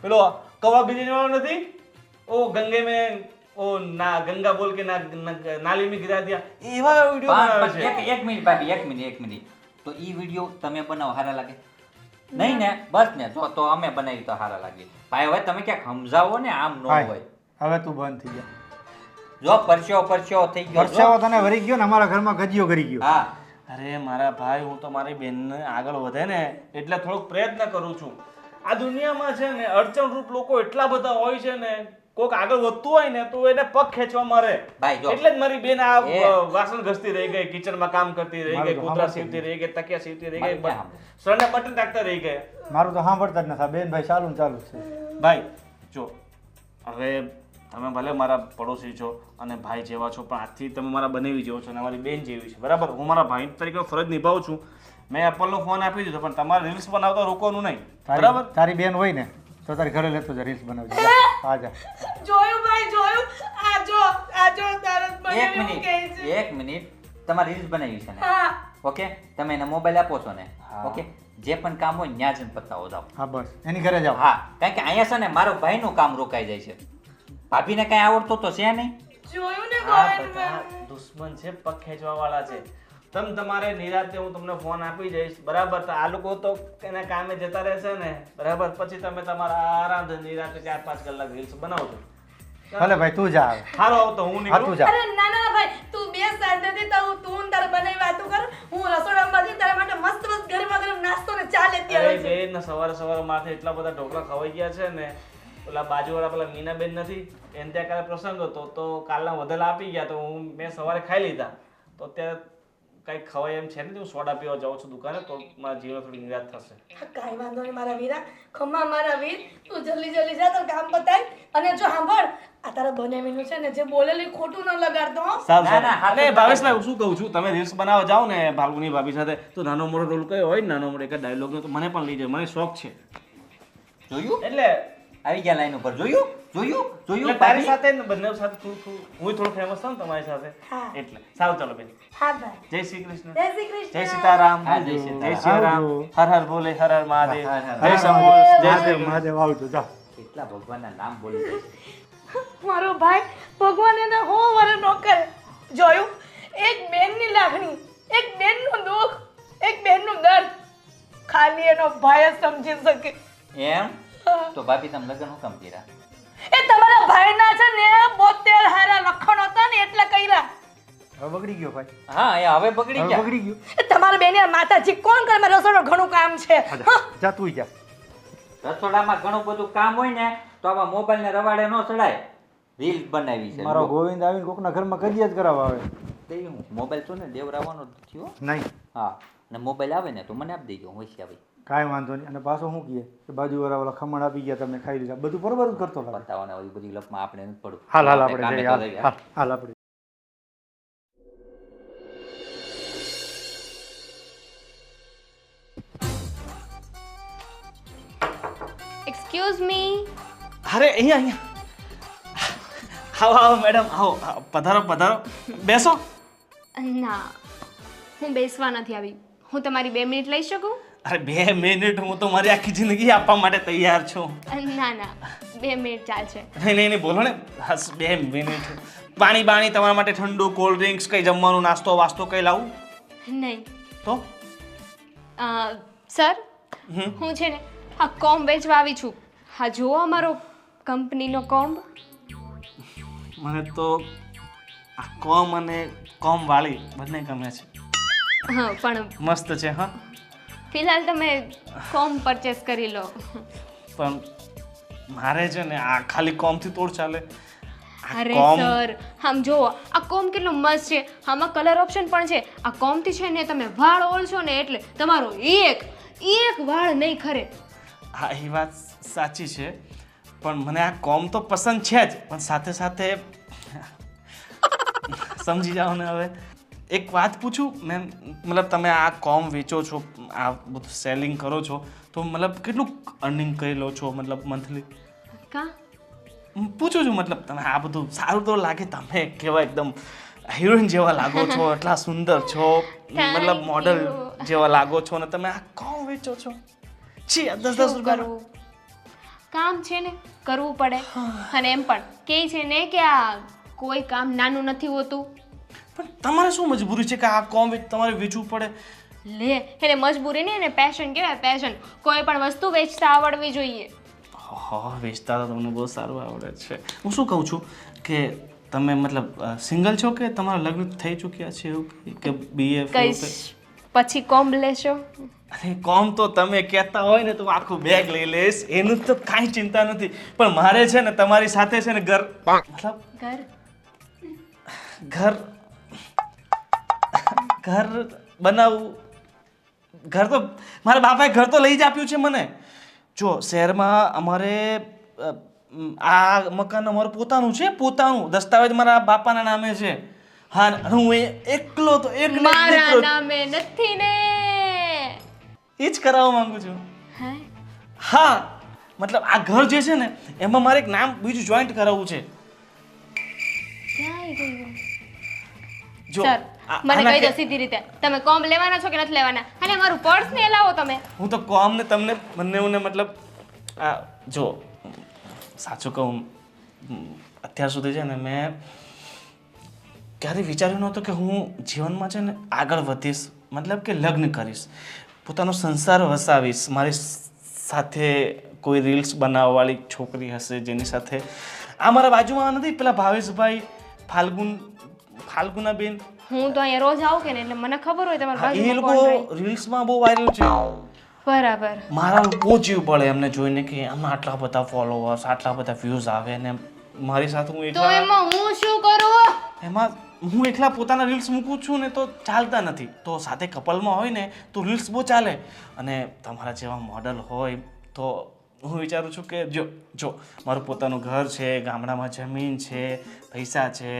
પેલો કવા બીજી વાળો નથી, ઓ ગંગે મેં ઓ ના ગંગા બોલ કે ના નાલી में गिरा दिया, એવા વિડીયો બનાવે છે. એક મિનિટ ભાભી એક મિનિટ તો ઈ વિડીયો તમે બનાવો હારા લાગે નહીં ને? બસ ને જો તો અમે બનાવી તો હારા લાગે. ભાઈ હવે તમે ક્યાંક સમજાવો ને, આમ ન હોય. હવે તું બંધ થઈ જા. જો પરસ્યો થઈ ગયો. પરસેવો તને વરી ગયો ને અમારા ઘરમાં ગજિયો કરી ગયો. હા અરે મારા ભાઈ હું તો મારી બેનને આગળ વધે ને એટલે થોડોક પ્રયત્ન કરું છું. આ દુનિયામાં છે ને અડચણરૂપ લોકો એટલા બધા હોય છે ને, કોક આગળ વધતું હોય ને તો એને પગ ખેંચવા મારે. ભાઈ જો એટલે જ મારી બેન આ વાસણ ઘસતી રહી ગઈ, કિચનમાં કામ કરતી રહી ગઈ, કૂતરા સીવતી રહી ગઈ, તકિયા સીવતી રહી ગઈ, સળને બટન ટાકતા રહી ગઈ. મારું તો સાંભળતા જ નથી બેન ભાઈ, ચાલુ ને ચાલુ જ છે. ભાઈ જો હવે તમે ભલે મારા પડોશી છો અને ભાઈ જેવા છો પણ આજથી તમે મારા બનેવી જેવો છો અને મારી બેન જેવી છે બરાબર. હું મારા ભાઈ તરીકે ફરજ નિભાવું છું. મેં એપલનો ફોન આપી દીધો પણ તમારે રીલ્સ બનાવતા રોકવાનું નહીં બરાબર. તારી બેન હોય ને તો તારી ઘરે લેતો જા, રીલ્સ બનાવજો. આ જા. જોયું ભાઈ જોયું આ જો તારક મને એક મિનિટ તમારે રીલ્સ બનાવી છે ને? હા ઓકે તમે એને મોબાઈલ આપો છો ને? ઓકે જે પણ કામ હોય ત્યાં જઈને પતાવો જાઓ. હા બસ એની ઘરે જાઓ. હા કારણ કે અહીંયા છે ને મારો ભાઈનું કામ રોકાઈ જાય છે. ભાભીને કઈ આવડતું તો છે નહીં. જોયું ને આ ગોવિંદભાઈ. બધા દુશ્મન છે, પગ ખેંચવા વાળા છે. તમારે નિરાતે હું તમને ફોન આપી જઈશ બરાબર. તો આ લોકો તો એના કામે જતા રહેશે ને બરાબર, પછી તમે તમારા આરામથી નિરાતે 4-5 કલાક રીલ્સ બનાવજો. ભલે ભાઈ તું જા. હવે સારો આવતો હું હા નીકળું. તું જા. અરે ના ના ભાઈ તું બે શાંતિથી તો તું તારે બનાવી વાતો કર, હું રસોડામાં જઈને તારા માટે મસ્ત મસ્ત ગરમા ગરમ નાસ્તો ને ચા લેતી અરે આવું છું. બેન સવારે માથે એટલા બધા ઢોકળા ખવાઈ ગયા છે ને. પેલા બાજુવાળા પેલા મીનાબેન નથી, એને ત્યાં કાલે પ્રસંગ હતો તો કાલના વધેલા આપી ગયા તો મેં સવારે ખાઈ લીધા. તો અત્યારે કાંઈ ખવાય એમ છે ને હું સોડા પીવા જાઉં છું દુકાને તો મારા જીવન થોડી નિરાશ થશે. હા, કાંઈ વાંધો નહીં મારા વીરા, ખમ્મા મારા વીર, તું જલ્દી જલ્દી જા, તારું કામ પતાય. અને જો સાંભળ, આ તારા બનેવીનું છે ને, જે બોલેલું ખોટું ન લગાડતો હો. સારું ના, ના, સારું. અને ભાવેશભાઈ હું શું કહું છું, તમે રીલ્સ બનાવવા જાઓ ને ફાલ્ગુની ભાભી સાથે તો નાનો મોટો રોલ કયો હોય ને નાનો મોટો એક ડાયલોગનો તો મને પણ લઈ જાય, મને શોખ છે. જોયું એટલે આવી ગયા લાઈન ઉપર, જોયું જોયું જોયું એટલે તારી સાથે ને બંને સાથે થોડું હું થોડું ફેમસ થાઉં ને તમારી સાથે હા. એટલે સારું ચાલો બેન. હા ભાઈ, જય શ્રી કૃષ્ણ. જય શ્રી કૃષ્ણ. જય સીતારામ. હા, જય સીતારામ. જય શ્રી રામ. હર હર ભોલે, હર હર મહાદેવ. હર હર હરે શંભો. જય શ્રી મહાદેવ મહાદેવ આવજો જા. કેટલા ભગવાનના નામ બોલી જાય છે. મારો ભાઈ ભગવાન એને હો વરે નો કરે. જોયું, એક બેનની લાગણી, એક બેનનું દુઃખ, એક બેનનું દર્દ ખાલી એનો ભાઈ જ સમજી શકે. એમ તો ભાભી તમે લગ્ન હું કામ કર્યા? એ તમારા ભાઈના છે ને 72 હારા લખણ હતા ને એટલે કર્યા. હવે બગડી ગયો ભાઈ, હા એ હવે બગડી હવે ગયા. બગડી ગયો. એ તમારા બેની માતાજી કોણ કરે? મારે રસોડું ઘણું કામ છે. જા, જા તું જા. રસોડામાં ઘણું બધું કામ હોય ને તો આવા મોબાઈલ ને રવાડે ન ચડાય. રીલ બનાવી છે મારો ગોવિંદ આવીને કોકના ઘરમાં કડિયા જ કરાવવા આવે. દઈ હું મોબાઈલ તો ને દેવરાવાનો જ થયો. નહીં, હા અને મોબાઈલ આવે ને તો મને આપી દેજો, હું હોશિયાર ભાઈ. કાંઈ વાંધો નહીં. અને પાછો શું કહે કે બાજુવાળા ઓલા ખમણ આપી ગયા, તમે ખાઈ લીધા, બધું બરોબર જ કરતો લાગે. બતાવવાને ઓલી બધી લપમાં આપણે નથી પડવું. હાલ હાલ આપણે આપણે કામે જઈએ, તો હાલ જઈએ. હાલ હાલ આપણે. Excuse me. અરે અહીંયા આવો આવો મેડમ આવો પધારો પધારો બેસો. ના, હું બેસવા નથી આવી. હું તમારી 2 મિનિટ લઈ શકું? અરે 2 મિનિટ હું તો મારી આખી જિંદગી આપવા માટે તૈયાર છું. ના ના, 2 મિનિટ ચાલશે. નહીં નહીં નહીં બોલો ને. બસ 2 મિનિટ. પાણી બાણી તમારા માટે ઠંડુ કોલ્ડ ડ્રિંક્સ કંઈ જમવાનું નાસ્તો વાસ્તો કંઈ લાવું નહીં તો? સર, હું છે ને આ કોમ્બ વેચવા આવી છું. હા, જુઓ અમારો કંપનીનો કોમ્બ. મને તો આ કોમ અને કોમ વાળી બંને ગમે છે. હા, પણ મસ્ત છે. હા ફિલહાલ તમે કોમ્બ પરચેસ કરી લો. પણ મારે છે ને આ ખાલી કોમથી તોડ ચાલે. આ અરે કોમ સર, આમ જુઓ આ કોમ્બ કેટલો મસ્ત છે. આમાં કલર ઓપ્શન પણ છે. આ કોમ્બથી છે ને તમે વાળ ઓળશો ને એટલે તમારો એક વાળ નહીં ખરે. હા એ વાત સાચી છે પણ મને આ કોમ તો પસંદ છે જ પણ સાથે સાથે સમજી જાઓ ને. હવે એક વાત પૂછું મેમ, મતલબ તમે આ કોમ વેચો છો, આ બધું સેલિંગ કરો છો તો મતલબ કેટલું અર્નિંગ કરી લો છો મતલબ મંથલી? કા પૂછું છું મતલબ તમે આ બધું સારું તો લાગે, તમે કેવા એકદમ હિરોઈન જેવા લાગો છો, એટલા સુંદર છો, મતલબ મોડલ જેવા લાગો છો ને તમે આ કોમ વેચો છો. છી 10-10 શું રૂપિયા કરવું? કામ છે ને કરવું પડે. અને એમ પણ કે છે ને કે આ કોઈ કામ નાનું નથી હોતું. પણ તમારે શું મજબૂરી છે કે આ કોમ તમારે વેચવું પડે? લે, એને મજબૂરી નહીં, એને પેશન કહેવાય, પેશન. કોઈ પણ વસ્તુ વેચતા આવડવી જોઈએ. હા વેચતા તો તમને બહુ સારું આવડે છે. હું શું કહું છું કે તમે મતલબ સિંગલ છો કે તમારા લગ્ન થઈ ચૂક્યા છે એવું કે BF? કઈશ પછી કોમ્બ લેશો? અરે કોમ તો તમે કહેતા હોય ને તો હું આખું બેગ લઈ લઈશ, એનું તો કાંઈ ચિંતા નથી. પણ મારે છે ને તમારી સાથે છે ને ઘર મતલબ ઘર ઘર બનાવવું. ઘર તો મારા બાપાએ ઘર તો લઈ જ આપ્યું છે મને. જો શહેરમાં અમારે આ મકાન અમારું પોતાનું છે, પોતાનું દસ્તાવેજ મારા બાપાના નામે છે. હા અને હું એકલો તો એક મારા નામે નથી ને. એ જ કરાવવા માંગુ છું. હે? હા મતલબ આ ઘર જે છે ને એમાં મારે એક નામ બીજું જોઈન્ટ કરાવવું છે. ક્યાં આવી ગયું? જો સર, આ- મને આના કહી દો કે- સીધી રીતે, તમે કોમ્બ લેવાના છો કે નથી લેવાના? અને મારું પર્સ ને લાવો તમે. હું તો કોમ ને તમને બંનેઓને મતલબ આ જો સાચું કહું અત્યાર સુધી છે ને મેં ક્યારેય વિચાર્યું નહોતું કે હું જીવનમાં છે ને આગળ વધીશ, મતલબ કે લગ્ન કરીશ, પોતાનો સંસાર વસાવીશ, મારી સાથે કોઈ રીલ્સ બનાવવાવાળી છોકરી હશે જેની સાથે આ મારા બાજુમાં નથી પેલા ભાવેશભાઈ, ફાલ્ગુનાબેન, હું તો અહીંયા રોજ આવું કે ને એટલે મને ખબર હોય તમારા એ બાજુમાં કોણ લોકો રહે. રીલ્સમાં બહુ વાયરલ છે. બરાબર. મારા બહુ જીવ પડે એમને જોઈને કે આમાં આટલા બધા ફોલોવર્સ, આટલા બધા વ્યૂઝ આવે ને મારી સાથે હું તો એકલા એમાં હું શું કરું? એમાં હું એકલા પોતાના રીલ્સ મૂકું છું ને તો ચાલતા નથી, તો સાથે કપલમાં હોય ને તો રીલ્સ બહુ ચાલે. અને તમારા જેવા મોડલ હોય તો હું વિચારું છું કે જો મારું પોતાનું ઘર છે, ગામડામાં જમીન છે, પૈસા છે.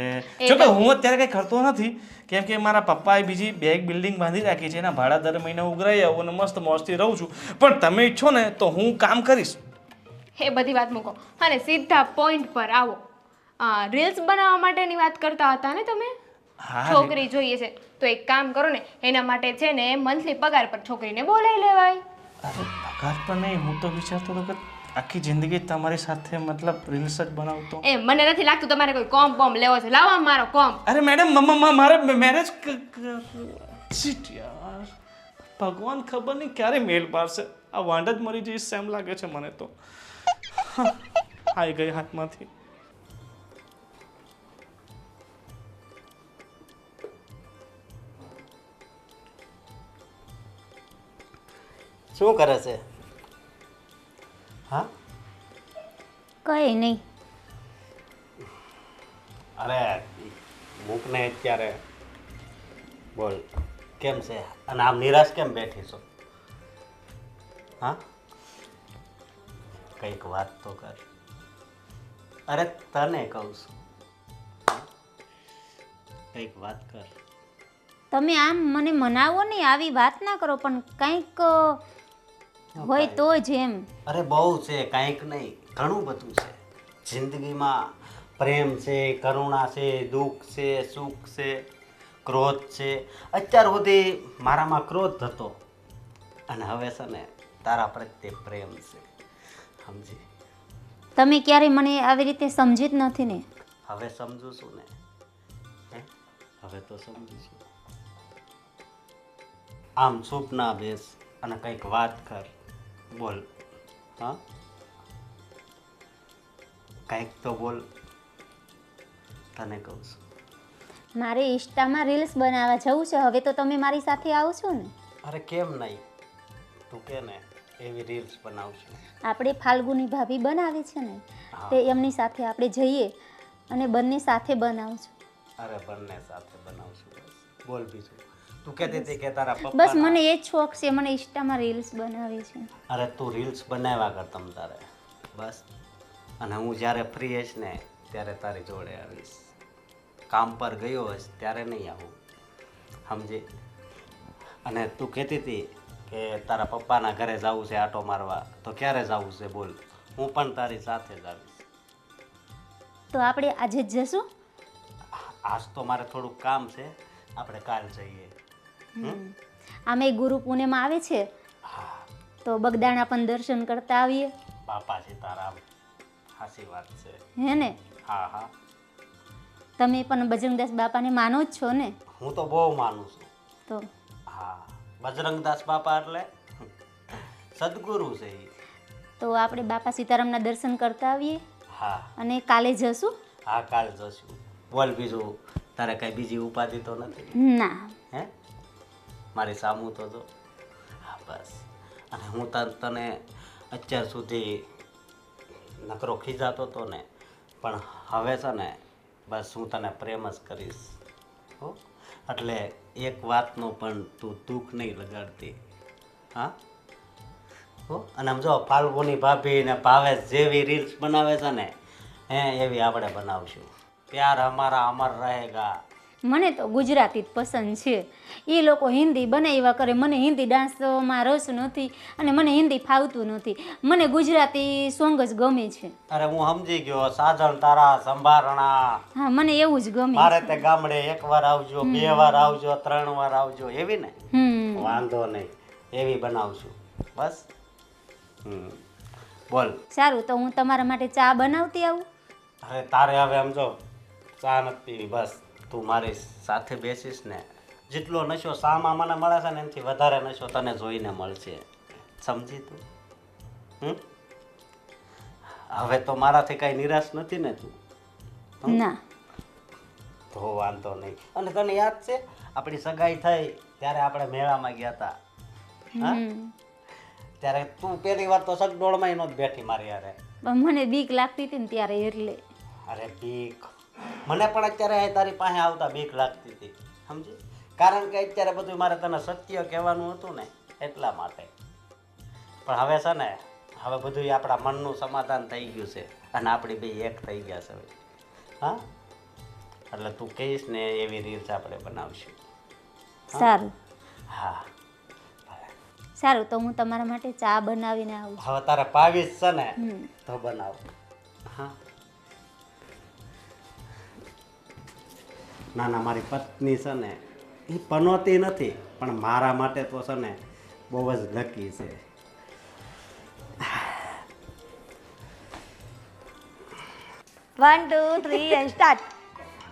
જો કે હું અત્યારે કંઈ કરતો નથી, કેમ કે મારા પપ્પાએ બીજી બે એક બિલ્ડિંગ બાંધી રાખી છે, એના ભાડા દર મહિને ઉઘરાઈ આવું અને મસ્ત મોજથી રહું છું. પણ તમે ઈચ્છો ને તો હું કામ કરીશ. એ બધી વાત મૂકો અને સીધા પોઈન્ટ પર આવો. રીલ્સ બનાવવા માટેની વાત કરતા હતા ને તમે? હા છોકરી જોઈએ છે તો એક કામ કરો ને, એના માટે છે ને મંથલી પગાર પર છોકરીને બોલાવી લેવાય. અરે પગાર પણ નહીં, હું તો વિચારતો હતો કે આખી જિંદગી તમારી સાથે મતલબ રીલ્સ જ બનાવતો. એ મને નથી લાગતું તમારે કોઈ કોમ લેવો છે. લાવો મારો કોમ. અરે મેડમ મારે મેરેજ શિટ યાર, ભગવાન ખબર નહીં ક્યારે મેલ પાડશે. આ વાંડ જ મરી જઈશ એમ લાગે છે મને તો. આવી ગઈ હાથમાંથી. શું કરે છે? હા, કઈ નહીં. અરે મૂકને અત્યારે બોલ, કેમ છે? અને આમ નિરાશ કેમ બેઠી છો? હા, કંઈક વાત તો કર. અરે તને કહું છું, કંઈક વાત કર. તમે આમ મને મનાવો નહીં, આવી વાત ના કરો, પણ કંઈક હોય તો જ એમ. અરે બહુ છે, કાંઈક નહીં, ઘણું બધું છે જિંદગીમાં. પ્રેમ છે, કરુણા છે, દુઃખ છે, સુખ છે, ક્રોધ છે. અત્યાર સુધી મારામાં ક્રોધ હતો અને હવે છે ને તારા પ્રત્યે પ્રેમ છે, સમજી? તમે ક્યારે મને આવી રીતે સમજી જ નથી ને. હવે સમજુ છું ને. હે, હવે તો સમજુ છું. આમ ચૂપ ના બેસ અને કંઈક વાત કર. બોલ. હા, કંઈક તો બોલ, તને કહું છું. મારે ઇન્સ્ટામાં રીલ્સ બનાવવા જવું છે, હવે તો તમે મારી સાથે આવશો ને? અરે કેમ નહીં, તું કે ને એવી રીલ્સ બનાવશું. આપણે ફાલ્ગુની ભાભી બનાવે છે ને, તે એમની સાથે આપણે જઈએ અને બંને સાથે બનાવશું. અરે બંને સાથે બનાવશું. બસ બોલ બીજું. તું કહેતી હતી કે તારા પપ્પા. બસ મને એ જ શોખ છે, મને ઇન્સ્ટામાં રીલ્સ બનાવે છે. અરે તું રીલ્સ બનાવ્યા કર તમ તારે, બસ. અને હું જ્યારે ફ્રી હઈશ ને ત્યારે તારી જોડે આવીશ. કામ પર ગયો હઈશ ત્યારે નહીં આવું, સમજી? અને તું કહેતી હતી કે તારા પપ્પાના ઘરે જવું છે આટો મારવા, તો ક્યારે જવું છે બોલ? હું પણ તારી સાથે જ આવીશ. તો આપણે આજે જ જશું? આજ તો મારે થોડુંક કામ છે, આપણે કાલ જઈએ. આમે ગુરુ પૂનમ આવે છે, તો બગદાણા પણ દર્શન કરતા આવીએ. બાપા સીતારામ, સાચી વાત છે. હે ને? હા હા, તમે પણ બજરંગદાસ બાપાને માનો જ છો ને? હું તો બહુ માનું છું. તો હા, બજરંગદાસ બાપા એટલે સદગુરુ છે ઈ. તો આપણે બાપા સીતારામના દર્શન કરતા આવીએ હા અને કાલે જશું. હા, કાલ જશું. બોલ બીજું, તારે કઈ બીજી ઉપાધિ તો નથી? ના. હે, મારી સામું તો જો. હા બસ. અને હું તને અત્યાર સુધી નકરો ખીજાતો હતો ને, પણ હવે છે ને બસ હું તને પ્રેમ જ કરીશ. હો, એટલે એક વાતનો પણ તું દુઃખ નહીં લગાડતી. હા હો. અને આમ જો ફાલ્ગુની ભાભી ને ભાવેશ જેવી રીલ્સ બનાવે છે ને, હે એવી આપણે બનાવશું. પ્યાર હમારા અમર રહેગા. મને તો ગુજરાતી જ પસંદ છે. એ લોકો હિન્દી બનાવ્યા કરે, મને હિન્દી ડાન્સમાં રસ નથી અને મને હિન્દી ફાવતું નથી. મને ગુજરાતી સોંગ જ ગમે છે. અરે હું સમજી ગયો, સાજણ તારા સંભારણા. હા, મને એવું જ ગમે. મારે તે ગામડે એક વાર આવજો, બે વાર આવજો, 3 વાર આવજો, એવી ને? વાંધો નહીં, એવી બનાવશું. બસ. બોલ. સારું, તો હું તમારા માટે ચા બનાવતી આવું. અરે તારે હવે સમજો ચા નથી પીવી, બસ તું મારી સાથે બેસીશ ને, જેટલો નશો શામાં મને મળે છે ને એનાથી વધારે નશો તને જોઈને મળશે, સમજી તું? હવે તો મારાથી કાંઈ નિરાશ નથી ને તું? ના. તો વાંધો નહીં. અને તને યાદ છે આપણી સગાઈ થઈ ત્યારે આપણે મેળામાં ગયા હતા? હા, ત્યારે તું પહેલી વાર તો સગડોળમાં નહોતી બેઠી મારી યારે. પણ મને બીક લાગતી હતી ને ત્યારે એટલે. અરે બીક મને પણ અત્યારે અહીં તારી પાસે આવતા બીક લાગતી હતી સમજી, કારણ કે અત્યારે બધું મારે તને સત્ય કહેવાનું હતું ને એટલા માટે. પણ હવે છે ને, હવે બધું આપણા મનનું સમાધાન થઈ ગયું છે અને આપણી બે એક થઈ ગયા છે હવે. હા, એટલે તું કહીશ ને એવી રીલ્સ આપણે બનાવશું. સારું હા, સારું, તો હું તમારા માટે ચા બનાવીને આવું. હવે તારે પાવીસ છે ને તો બનાવ. હા, ના ના, મારી પત્ની છે ને એ પનોતી નથી, પણ મારા માટે તો છે ને બહુ જ લકી છે. 1 2 3 and start.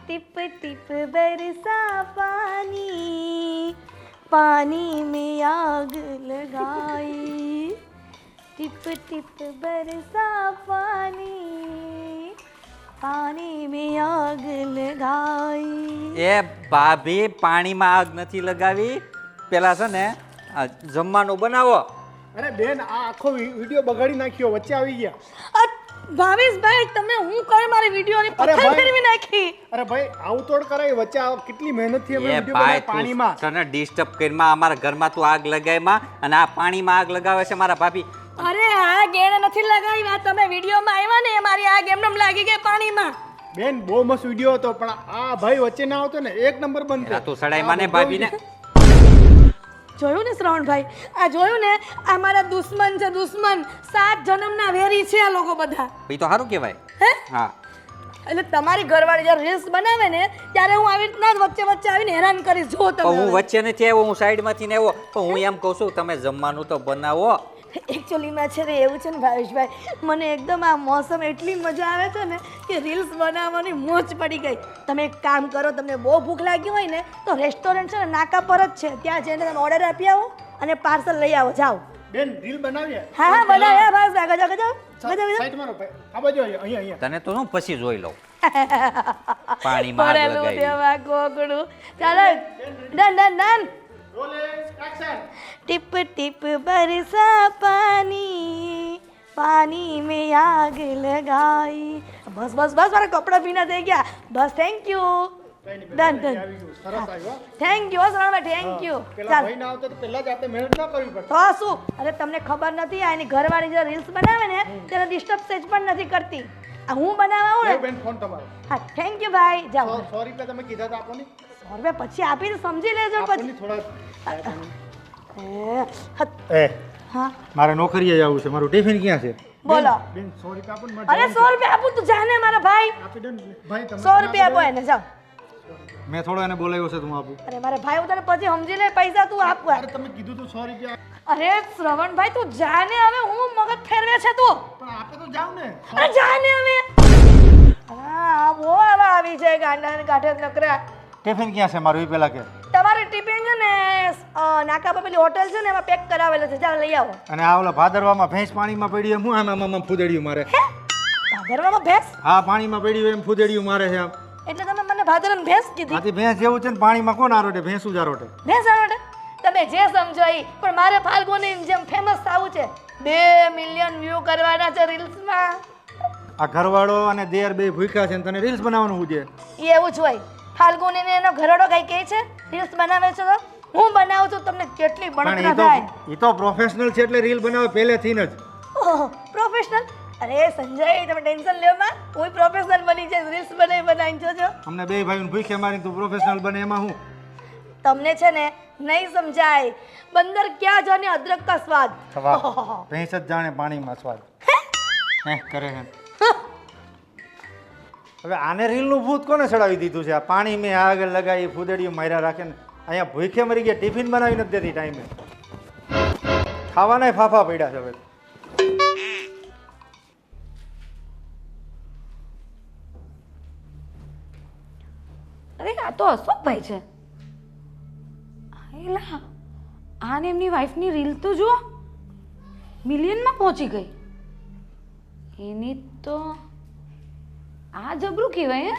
टिप टिप बरसा पानी, पानी में आग लगाई. टिप टिप बरसा पानी, पानी में आग लगाई. એ ભાભી પાણીમાં આગ નથી લગાવી, પેલા છે ને આ જમવાનું બનાવો. અરે બેન, આ આખો વિડીયો બગાડી નાખ્યો, વચ્ચે આવી ગયા. ભાવેશભાઈ, તમે હું કરે મારી વિડીયોની પથ્થર ફેરવી નાખી. અરે ભાઈ, આવું તોડ કરાય, વચ્ચે કેટલી મહેનતથી અમે એ વિડીયો ભાઈ બનાવ્યો પાણીમાં. તું તને ડિસ્ટર્બ કરીમાં અમારા ઘરમાં તું આગ લગાવીમાં અને આ પાણીમાં આગ લગાવે છે મારા ભાભી. અરે આ ગેણ નથી લગાવી, આ તમે વિડીયોમાં આવ્યા ને મારી આગ એમનેમ લાગી ગઈ પાણીમાં. બેન, બહુ મસ્ત વિડીયો હતો, પણ આ ભાઈ વચ્ચે ના આવતો ને એક નંબર બનતો. તું સડાઈમાં ને ભાભીને જોયું ને શ્રવણભાઈ, આ જોયું ને, આ મારા દુશ્મન છે, દુશ્મન. 7 જન્મના વેરી છે આ લોકો બધા. એ તો સારું કહેવાય. હે? હા, એટલે તમારી ઘરવાળી જ્યારે રીલ્સ બનાવે ને ત્યારે હું આવી રીતના જ વચ્ચે વચ્ચે આવીને હેરાન કરીશ. જો પણ હું તમે વચ્ચે નથી આવ્યો, હું સાઈડમાંથી ને આવ્યો. પણ હું એમ કહું છું તમે જમવાનું તો બનાવો. એકચ્યુઅલીમાં છે ને એવું છે ને ભાવેશભાઈ, મને એકદમ આ મોસમ એટલી મજા આવે છે ને કે રીલ્સ બનાવવાની મોજ પડી ગઈ. તમે એક કામ કરો, તમને બહુ ભૂખ લાગી હોય ને તો રેસ્ટોરન્ટ છે ને નાકા પર જ છે, ત્યાં જઈને તમે ઓર્ડર આપી આવો અને પાર્સલ લઈ આવો. જાઓ. બેન, રીલ બનાવીએ. હા હા, બનાવ્યા ભાવેશભાઈ. ગજો ગજો ગજો ગજો. સાઈડ મારો ભાઈ, આ બાજુ અહીંયા અહીંયા. તને તો હું પછી જોઈ લઉં. પાણીમાં આગ પડેલું લગાવી. દેવા કોકડું. ચાલો, done done done. Rolex action. Tip tip बरसा पानी, पानी में आग लगाई. બસ બસ બસ, મારા કપડાં ભીના થઈ ગયા. બસ, થેન્ક યુ. Done done. સરસ આવ્યો. થેન્ક યુ શરણભાઈ, થેન્ક યુ. પેલા ચાલ ભાઈ ના આવતો તો પહેલા જ આપણે મહેનત ના કરવી પડતી. તો શું, અરે તમને ખબર નથી, આ એની ઘરવાળી જે રીલ્સ બનાવે ને તેને ડિસ્ટર્બ સેજ પણ નથી કરતી. આ હું બનાવવા આવું લેવ ને. બેન, ફોન તમારો. હા, થેન્ક યુ ભાઈ. જાઓ. 100 રૂપિયા તમે કીધા હતા, આપો ને. 100 રૂપિયા પછી આપીને સમજી લેજો આપો પછી. ને થોડા. એ, એ હા મારે નોકરીએ જવું છે, મારું ટિફિન ક્યાં છે? બોલો. બેન 100 રૂપિયા આપો ને. અરે 100 રૂપિયા આપું તું જાને મારા ભાઈ. આપી દો ને ભાઈ, તમે 100 રૂપિયા આપો એને. જાઓ. મેં થોડો એને બોલાવ્યો છે, તું આપું. અરે મારા ભાઈ, હું તને પછી સમજી લે, પૈસા તું આપ. અરે તમે કીધું તું 100 રૂપિયા. અરે શ્રવણભાઈ, તું જાને હવે, હું મગજ ફેરવે છે તું. પણ આપે તો જાવ ને. અરે જાને હવે. હા, બહુ આવા આવી છે ગાંડા ને કાઠે નકરા. ટિફિન ક્યાં છે મારું, એ પેલા કે. તમારી ટિફિન છે ને નાકા પર પેલી હોટલ છે ને એમાં પેક કરાવેલો છે, ચાલ લઈ આવો. અને આ ઓલા ભાદરવામાં ભેંસ પાણીમાં પડી એમ હું આમ ફૂદેડિયું મારે. ભાદરવામાં ભેંસ? હા, પાણીમાં પડ્યું એમ ફૂદેડિયું મારે છે આમ. એટલે તમે મને ભાદરવાની ભેંસ કીધી? આથી ભેંસ જેવું છે ને, પાણીમાં કોણ આરોટે, ભેંસ જ આરોટે. ભેંસ આરોટે? તમે જે સમજો ઈ, પણ મારે ફાલ્ગુની જેમ ફેમસ થવું છે. 2 મિલિયન વ્યૂ કરવાના છે રીલ્સમાં. આ ઘરવાળો અને દેર બે ભૂખ્યા છે ને તને રીલ્સ બનાવવાનું છે. ઈ એવું જ હોય. ફાલ્ગુની ને એનો ઘરડો કઈ કહે છે રીલ્સ બનાવે છે તો હું બનાવું છું, તમને કેટલી બળતરા થાય. એ તો પ્રોફેશનલ છે એટલે રીલ બનાવે પહેલેથી જ. ઓહ, પ્રોફેશનલ. અરે સંજય, તમે ટેન્શન લ્યો માં, હું પ્રોફેશનલ બની જઈશ. રીલ્સ બનાવીને જોજો. અમને બે ભાઈઓને ભૂખ્યા મારી તું પ્રોફેશનલ બને એમાં હું. તમને છે ને નહીં સમજાય. બંદર ક્યાં જાને અદરક કા સ્વાદ. ભેંસ જ જાણે પાણીમાં સ્વાદ. હે કરે છે. હવે આને રીલનું ભૂત કોને ચડાવી દીધું છે? આ પાણી મેં આગળ લગાવી, ફૂદડીયું માર્યા રાખે ને અહીંયા ભૂખે મરી ગયા, ટિફિન બનાવી નથી દેતી ટાઈમે. ખાવાના ફાફા પડ્યા છે હવે. અરે આ તો અશોકભાઈ છે. એલા, આને એમની વાઈફની રીલ તો જુઓ, મિલિયનમાં પહોંચી ગઈ. એની તો આ જબરું કહેવાય.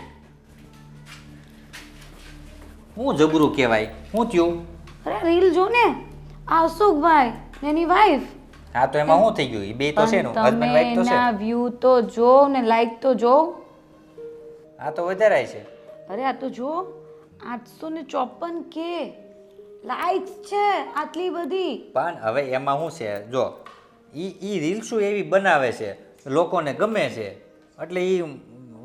હું જબરું કહેવાય, હું થયું? અરે રીલ જો ને, આ અશોકભાઈ ને એની વાઈફ. હા, તો એમાં શું થઈ ગયું? એ બે તો છે ને, હસબન્ડ વાઈફ તો છે. એના વ્યૂ તો જો ને લાઈક તો જો. આ તો વધારે છે. અરે આ તો જો 854K લાઈક્સ છે આટલી બધી. પણ હવે એમાં શું છે જો ઈ રીલ્સો એવી બનાવે છે લોકોને ગમે છે એટલે ઈ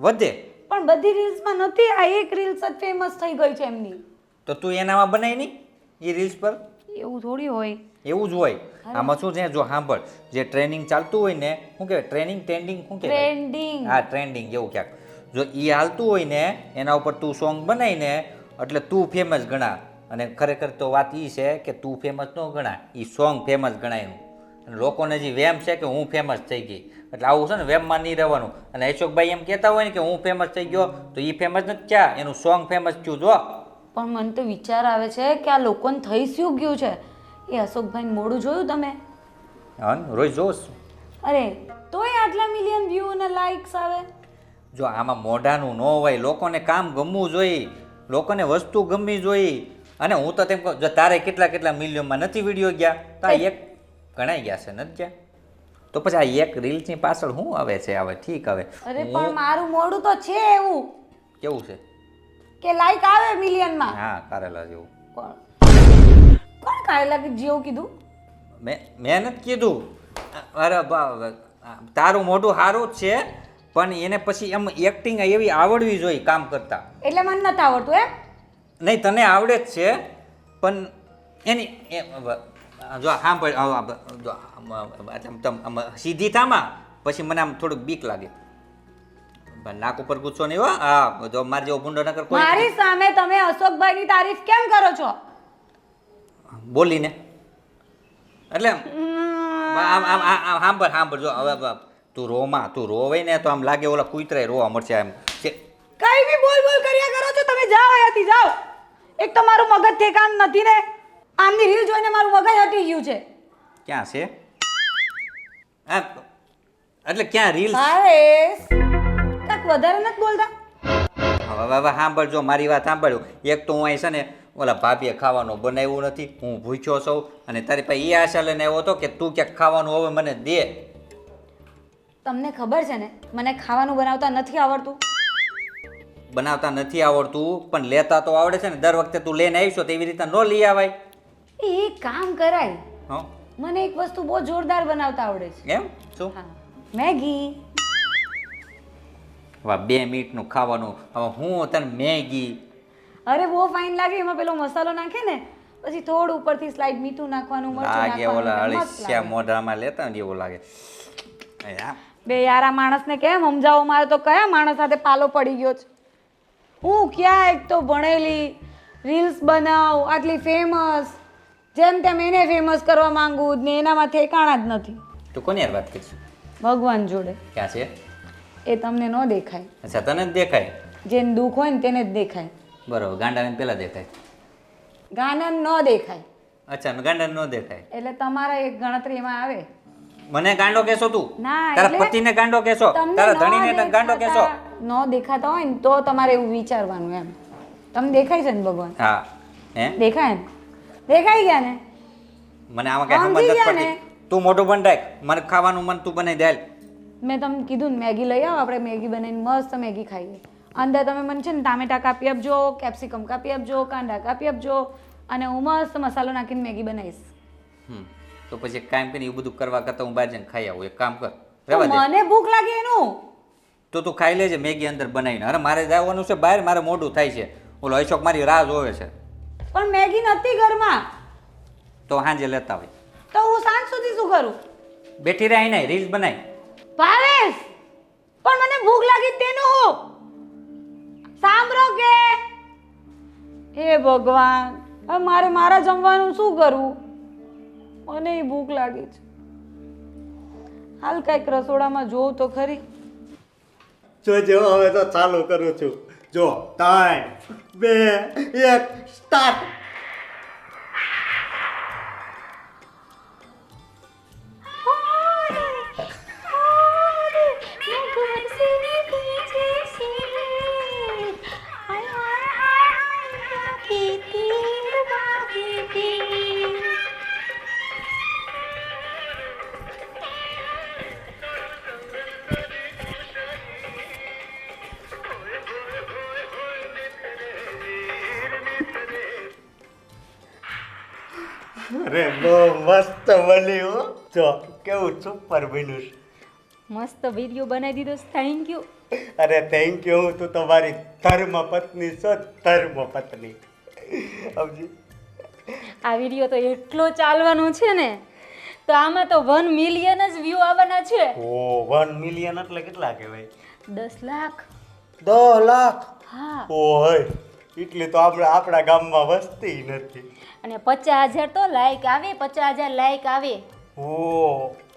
વધે. પણ બધી રીલ્સમાં નથી, આ એક રીલ્સ જ ફેમસ થઈ ગઈ છે એમની. તો તું એનામાં બનાવી નહીં એ રીલ્સ પર? એવું થોડી હોય. એવું જ હોય. આમાં શું છે જો સાંભળ, જે ટ્રેનિંગ ચાલતું હોય ને, શું કહેવાય ટ્રેનિંગ ટ્રેન્ડિંગ શું કહેવાય? ટ્રેન્ડિંગ. હા ટ્રેન્ડિંગ એવું ક્યાંક. જો એ હાલતું હોય ને એના ઉપર તું સોંગ બનાવીને એટલે તું ફેમસ ગણા. અને ખરેખર તો વાત એ છે કે તું ફેમસ ન ગણા, એ સોંગ ફેમસ ગણાયું. અને લોકોને જે વેમ છે કે હું ફેમસ થઈ ગઈ, એટલે આવું છે ને વેમમાં નહીં રહેવાનું. અને અશોકભાઈ એમ કહેતા હોય ને કે હું ફેમસ થઈ ગયો તો એ ફેમસ નથી ક્યાં, એનું સોંગ ફેમસ થયું જો. પણ મને તો વિચાર આવે છે કે આ લોકોને થઈ શું ગયું છે. એ અશોકભાઈને મોઢું જોયું તમે? હા રોજ જોશ. અરે તોય આટલા મિલિયન વ્યૂ અને લાઇક્સ આવે. જો આમાં મોઢાનું ન હોય, લોકોને કામ ગમવું જોઈએ, લોકોને વસ્તુ ગમવી જોઈએ. અને હું તો તેમ કહું જો તારે કેટલા મિલિયનમાં નથી વિડીયો ગયા, તો આ એક ગણાઈ ગયા છે નથી ગયા, તો પછી આ એક રીલ્સની પાછળ શું આવે છે? હવે ઠીક હવે અરે પણ મારું મોઢું તો છે એવું કેવું છે કે લાઈક આવે મિલિયનમાં. હા કારેલા જેવું. કોણ કારેલા જેવું કીધું? મેં નથી કીધું. અરે તારું મોઢું સારું જ છે પણ એને પછી એમ એક્ટિંગ એવી આવડવી જોઈએ કામ કરતા. એટલે મને નથી આવડતું એમ? નહીં તને આવડે જ છે પણ એની જો સાંભળ જો સીધી થામાં પછી મને આમ થોડુંક બીક લાગે. નાક ઉપર ગુસ્સો નહીં હો. હા જો મારે જેવો ભૂંડો નકર કોઈ મારી સામે તમે અશોકભાઈની તારીફ કેમ કરો છો? બોલીને એટલે સાંભળ જો હવે તું રોવે ને તો આમ લાગે ઓલા કૂતરાય રોવા મળશે એમ. કઈ બી બોલ કર્યા કરો છો તમે. જાઓ અહીંયાથી જાઓ. એક તો મારું મગજ ઠેકાણ નથી ને, આમની રીલ જોઈને મારું મગજ હટી ગયું છે. ક્યાં છે એટલે ક્યાં રીલ? ભાવેશ કાક વધારે નથી બોલતા. હવે સાંભળ જો મારી વાત સાંભળ્યું. એક તો હું અહીં છે ને ઓલા ભાભીએ ખાવાનું બનાવ્યું નથી, હું ભૂખ્યો છું અને તારી પાસે એ આશા લઈને આવ્યો હતો કે તું ક્યાંક ખાવાનું હવે મને દે. તમને ખબર છે ને મને ખાવાનું બનાવતા નથી આવડતું. બનાવતા નથી આવડતું પણ લેતા તો આવડે છે ને. દર વખતે તું લઈને આવીશો તો એવી રીતના ન લઈ આવાય. એ કામ કરાય. હા મને એક વસ્તુ બહુ જોરદાર બનાવતા આવડે છે. એમ શું? હા મેગી. વાહ 2 મિનિટનું ખાવાનું. હવે હું તને મેગી. અરે બહુ ફાઇન લાગે. એમાં પેલો મસાલો નાખે ને પછી થોડું ઉપરથી સ્લાઇડ મીઠું નાખવાનું, મરચું લાગે ઓલા નાખવાનું. અળસિયા મોઢામાં લેતા ને એવું લાગે. બે યાર આ માણસને કેમ સમજાવો? મારે તો કયા માણસ સાથે પાલો પડી ગયો છે. હું ક્યાં એક તો ભણેલી, રીલ્સ બનાવ, આટલી ફેમસ, જેમ તેમ એને ફેમસ કરવા માંગુ ને એનામાં ઠેકાણા જ નથી. તું કોની યાર વાત કરીશ? ભગવાન જોડે. ક્યાં છે? એ તમને ન દેખાય. અચ્છા તને જ દેખાય? જેને દુઃખ હોય ને તેને જ દેખાય. બરોબર. ગાંડાને પેલા દેખાય? ગાનન ન દેખાય. અચ્છા ગાંડાને ન દેખાય એટલે તમારા એક ગણતરીમાં આવે. મને ગાંડો કહેશો તું? ના, તારા એટલે પતિને ગાંડો કહેશો? તમને તારા ન ધણીને ગાંડો કહેશો? ન દેખાતા હોય ને તો તમારે એવું વિચારવાનું એમ. તમને દેખાય છે ને ભગવાન? હા હે દેખાય ને? દેખાઈ ગયા ને? મને આમાં કઈ સમજ સમજી નથી ગયા પડતી. ને? તું મોઢું બંધ રાખ. મને ખાવાનું મન તું બનાવી દે. મેં તમને કીધું ને મેગી લઈ આવો, આપણે મેગી બનાવીને મસ્ત મેગી ખાઈએ. અંદર તમે મને છે ને ટામેટા કાપી આપજો, કેપ્સિકમ કાપી આપજો, કાંદા કાપી આપજો અને હું મસ્ત મસાલો નાખીને મેગી બનાવીશ. તો પછી એક કામ કરીને એવું બધું કરવા કરતા હું બહાર જઈને ખાઈ આવું. એક કામ કર, રહેવા દે. મને ભૂખ લાગે એનું. તો તું ખાઈ લેજે મેગી અંદર બનાવીને. અરે મારે જવાનું છે બહાર, મારે મોઢું થાય છે. ઓલો અશોક મારી રાહ જોવે છે. પણ મેગી નથી ઘરમાં. તો સાંજે લેતા હોય. તો હું સાંજ સુધી શું કરું? બેઠી રહી નહીં, રીલ્સ બનાવી. ભાવેશ પણ મને ભૂખ લાગી તેનું સાંભળો કે. હે ભગવાન, હવે મારે મારા જમવાનું શું કરવું? મને ભૂખ લાગી છે. હાલ કઈક રસોડામાં જોઉં તો ખરી. જો હવે તો ચાલુ કરું છું. જો 3 2 1 સ્ટાર્ટ. અરે બહુ મસ્ત બની હો. જો કેવું સુપર બન્યું છે. મસ્ત વિડીયો બનાવી દીધો, થેન્ક યુ. અરે થેન્ક યુ. હું તું તમારી ધર્મ પત્ની છો, ધર્મ પત્ની. સમજી? આ વિડીયો તો એટલો ચાલવાનો છે ને, તો આમાં તો 1 મિલિયન જ વ્યૂ આવવાના છે. ઓ 1 મિલિયન એટલે કેટલા કહેવાય? 10 લાખ. 10 લાખ. હા. ઓય એટલી તો આપણા ગામમાં વસ્તી નથી. અને 50,000 તો લાઈક આવે, 50,000 લાઈક આવે. ઓ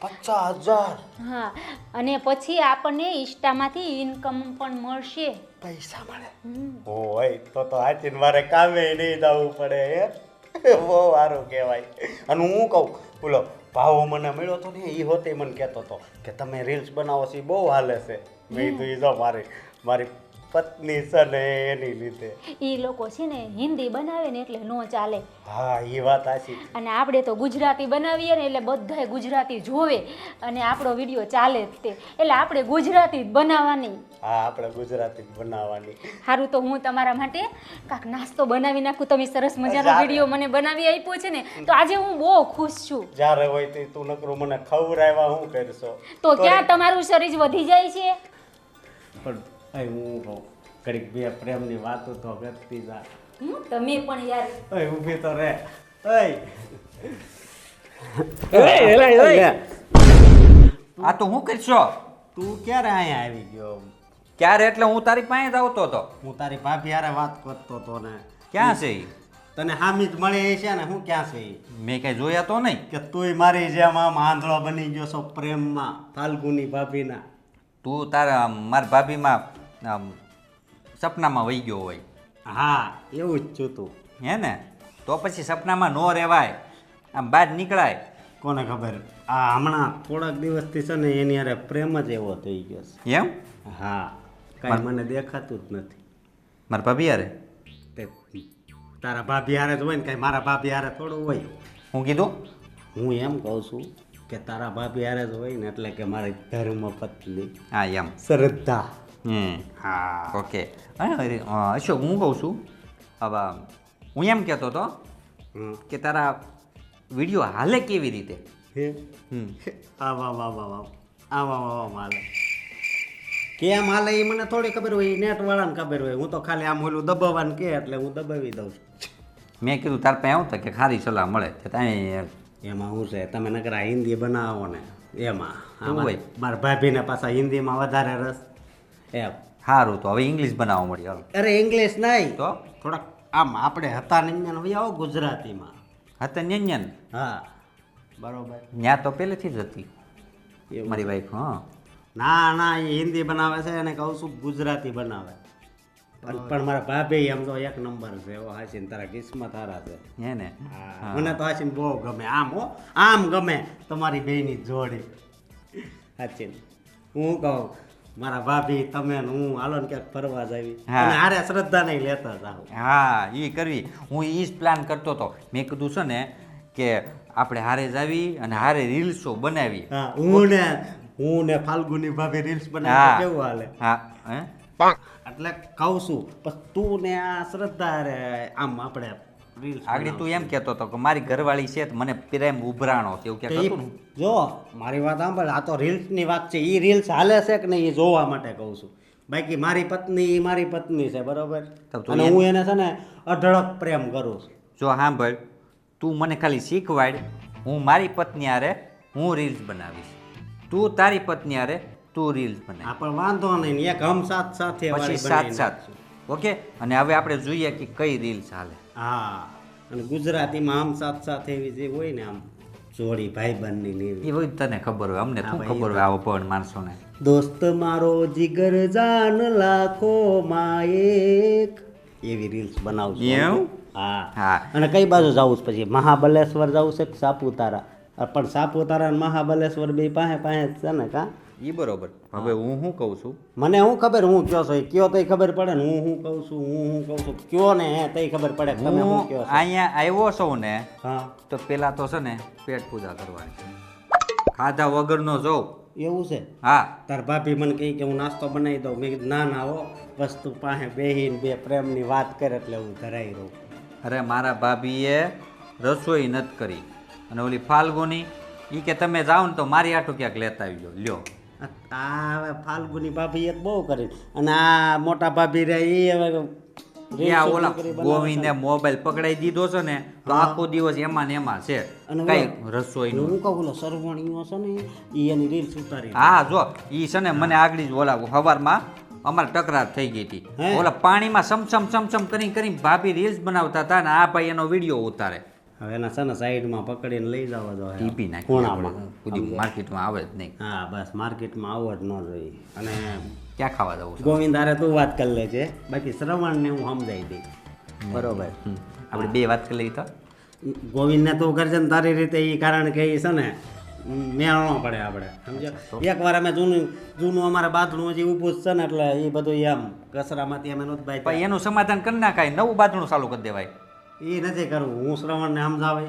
50,000 હા, અને પછી આપણને ઇન્સ્ટામાંથી ઇન્કમ પણ મળશે. પૈસા મળે. ઓય તો આચીન મારે કામે નહીં જવું પડે હે. બહુ સારું કહેવાય. અને હું કહું બોલો ભાવો મને મળ્યો તો ને એ હોતે મને કહેતો હતો કે તમે રીલ્સ બનાવો છો એ બહુ હાલે છે. મેં કીધું એ જો મારી પત્ની છે ને એની લીધે. એ લોકો છે ને હિન્દી બનાવે ને એટલે નો ચાલે. હા એ વાત સાચી. અને આપણે તો ગુજરાતી બનાવીએ ને એટલે બધાય ગુજરાતી જોવે અને આપણો વિડીયો ચાલે જ તે, એટલે આપણે ગુજરાતી જ બનાવવાની. હા આપણે ગુજરાતી જ બનાવવાની. સારું, તો હું તમારા માટે કાંક નાસ્તો બનાવી નાખું. તમે સરસ મજાનો વિડીયો મને બનાવી આપ્યો છે ને, તો આજે હું બહુ ખુશ છું. જ્યારે હોય તો તું નકરું મને ખવડાવ્યા શું કરશો? તો ક્યાં તમારું શરીર વધી જાય છે? પણ હું કહું ઘડીક બે પ્રેમની વાતો તો કરતી જા. તમે પણ યાર. ઓય ઊભી તો રે. આ તો હું કરશો? તું ક્યારે અહીંયા આવી ગયો? ક્યારે એટલે હું તારી પાસે જ આવતો હતો. હું તારી ભાભી હારે વાત કરતો હતો ને. ક્યાં છે ઈ? તને હામી જ મળી છે ને? હું ક્યાં છે ઈ? મેં કઈ જોયા તો નહીં. કે તુંય મારી જેમ આમ આંધળો બની ગયો છો પ્રેમમાં ફાલ્ગુની ભાભીના. તું તારા મારી ભાભીમાં સપનામાં વહી ગયો હોય. હા એવું જ છું તું. હે ને? તો પછી સપનામાં ન રહેવાય, આમ બહાર નીકળાય. કોને ખબર આ હમણાં થોડાક દિવસથી છે ને એની હારે પ્રેમ જ એવો થઈ ગયો છે. એમ? હા કાંઈ મને દેખાતું જ નથી. મારા ભાભી યારે? તે તારા ભાભી હારે જ હોય ને, કાંઈ મારા ભાભી હારે થોડું હોય. હું કીધું? હું એમ કહું છું કે તારા ભાભી હારે જ હોય ને, એટલે કે મારી ધર્મ પત્ની હા એમ. શ્રદ્ધા. હા ઓકે. અશોક હું કહું છું, હવે હું એમ કહેતો હતો કે તારા વિડીયો હાલે કેવી રીતે? હે આવા વાહ વાહ વાહ આવા વાહ માલે કેમ હાલે એ મને થોડી ખબર હોય, નેટ વાળાને ખબર હોય. હું તો ખાલી આમ ઓલું દબાવવાનું કે એટલે હું દબાવી દઉં છું. મેં કીધું તાર પાસે આવું કે ખારી સલાહ મળે કે ત્યાં એમાં શું છે, તમે નકરા હિન્દી બનાવો ને એમાં એવું હોય. મારા ભાભીને પાછા હિન્દીમાં વધારે રસ એમ. સારું, તો હવે ઇંગ્લિશ બનાવવા મળી. હાલો. અરે ઇંગ્લિશ નહીં તો થોડાક આમ આપણે હતા નિંજન ભાઈ આવો ગુજરાતીમાં. હતા ન્યન હા બરોબર. ત્યાં તો પહેલેથી જ હતી એવું. મારી વાઈફ. હા ના ના એ હિન્દી બનાવે છે અને કહું છું ગુજરાતી બનાવે. પણ મારા ભાભી એમ તો એક નંબર છે. એવો હાસીન તારા કિસ્મત હારા છે. હે ને? હા, મને તો હાસીન બહુ ગમે. આમ હો આમ ગમે તમારી બેયની જોડી. હાચીન હું કહું મારા ભાભી તમે ને હું હાલો ને ક્યાંક ફરવા જાવી હા. અને હારે શ્રદ્ધા નહીં લેતા જાવ. હા એ કરવી. હું એ જ પ્લાન કરતો હતો. મેં કીધું છે ને કે આપણે હારે જ આવી અને હારે રીલ્સો બનાવી. હા હું ને ફાલ્ગુની ભાભી રીલ્સ હા બનાવે કેવું હાલે? હા હે એટલે કહું છું બસ તું ને આ શ્રદ્ધા રે આમ આપણે રીલ્સ આગળ તું એમ કહેતો હતો કે મારી ઘરવાળી છે તો મને પ્રેમ ઉભરાણો છે એવું ક્યાંક હતું ને? જો મારી વાત સાંભળ, આ તો રીલ્સની વાત છે. એ રીલ્સ હાલે છે કે નહીં એ જોવા માટે કહું છું. બાકી મારી પત્ની મારી પત્ની છે બરોબર. તો તું અને હું એને છે ને અઢળક પ્રેમ કરું છું. જો સાંભળ, તું મને ખાલી શીખવાડ. હું મારી પત્ની હારે હું રીલ્સ બનાવીશ, તું તારી પત્ની હારે તું રીલ્સ બનાવી, હા પણ વાંધો નહીં એક હમ સાથ સાથે પછી વાળી સાત બનાવી સાત. નાખશું. ઓકે. અને હવે આપણે જોઈએ કે કઈ રીલ્સ હાલે. હા અને ગુજરાતીમાં હમ સાથ સાથે એવી જે હોય ને આમ જોડી ભાઈબંધની ને એવી. એ હોય તને ખબર હોય, અમને શું હા, ખબર હોય આવો પણ માણસોને. દોસ્ત મારો જીગર જાન લાખોમાં એક એવી રીલ્સ બનાવશું. એવું? હા હા. અને કઈ બાજુ જવું છે પછી? મહાબલેશ્વર જવું છે કે સાપુતારા? પણ સાપુતારા અને મહાબલેશ્વર બે પાસે પાસે જ છે ને કા? એ બરોબર. હવે હું શું કહું છું, મને હું ખબર હું કયો છો કયો તઈ ખબર પડે ને હું કહું છું હું કહું છું કયો ને હે તઈ ખબર પડે કે તમે હું હું કયો છો. અહીંયા આવ્યો છું ને હા તો પેલા તો છે ને પેટ પૂજા કરવાની છે. ખાધા વગરનો જોઉં. એવું છે? હા તાર ભાભી મને કહી કે હું નાસ્તો બનાવી દઉં. મેં કીધું ના ના હો વસ્તુ પાસે બેહીને બે પ્રેમની વાત કરે એટલે હું ધરાઈ રહું. અરે મારા ભાભીએ રસોઈ નથી કરી, અને ઓલી ફાલ્ગુની એ કે તમે જાઓ ને તો મારી આટું ક્યાંક લેતા આવજો લ્યો. આ હવે ફાલ્ગુની ભાભી એક બહુ કરી અને આ મોટા ભાભી રે એ હવે ત્યાં ઓલા ગોવિંદે મોબાઈલ પકડાઈ દીધો છે ને તો આખો દિવસ એમાં ને એમાં છે અને કઈ રસોઈનું. હું કહું ઓલો સરવણીઓ છે ને એ એની રીલ્સ ઉતારી હા જો ઈ છે ને મને આગળ જ ઓલા સવારમાં અમારે તકરાર થઈ ગઈ હતી. હે? ઓલા પાણીમાં સમસમ કરીને ભાભી રીલ્સ બનાવતા હતા ને આ ભાઈ એનો વિડીયો ઉતારે. હવે એના છે ને સાઈડમાં પકડીને લઈ જવા દો ટીપી નાખી ખૂણામાં બધી માર્કેટમાં આવે જ નહીં. હા બસ માર્કેટમાં આવો જ ન જોઈએ અને ક્યાં ખાવા જવું છે? ગોવિંદ હારે તું વાત કરી લેજે બાકી શ્રવણને હું સમજાવી દઈ બરોબર આપણે બે વાત કરી લઈએ તો ગોવિંદને તું કરજે ને તારી રીતે એ કારણ કે એ છે ને મેળનો પડે આપણે સમજો એકવાર અમે જૂનું અમારે બાથરૂમ હજી ઊભું જ છે ને એટલે એ બધું એમ કચરામાંથી અમે નહોતું પણ બાય એનું સમાધાન કરી નાખાય, નવું બાથરૂમ ચાલુ કરી દેવાય. એ નથી કરવું. હું શ્રવણને સમજાવે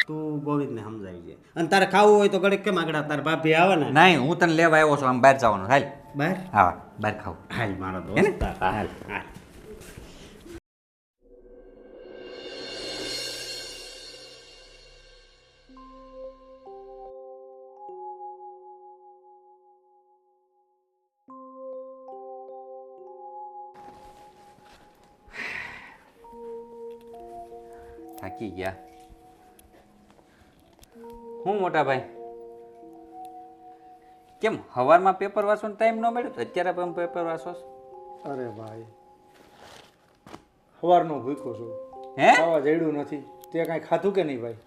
તું ગોવિંદને સમજાવી છે અને તારે ખાવું હોય તો ઘડીક કેમ આગળ તારે ભાભી આવે ને નહીં હું તને લેવા આવ્યો છું, આમ બહાર જવાનું. હાલ બહાર હા બહાર ખાવું. હાલ મારો દોસ્ત હાલ હાલ થાકી ગયા. હું મોટા ભાઈ કેમ સવારમાં પેપર વાંચવાનો ટાઈમ ન મળ્યો તો અત્યારે પણ પેપર વાંચો છો? અરે ભાઈ સવારનો ભૂખ્યો છું, હે ખાવા જડ્યું નથી. તે કાંઈ ખાધું કે નહીં ભાઈ?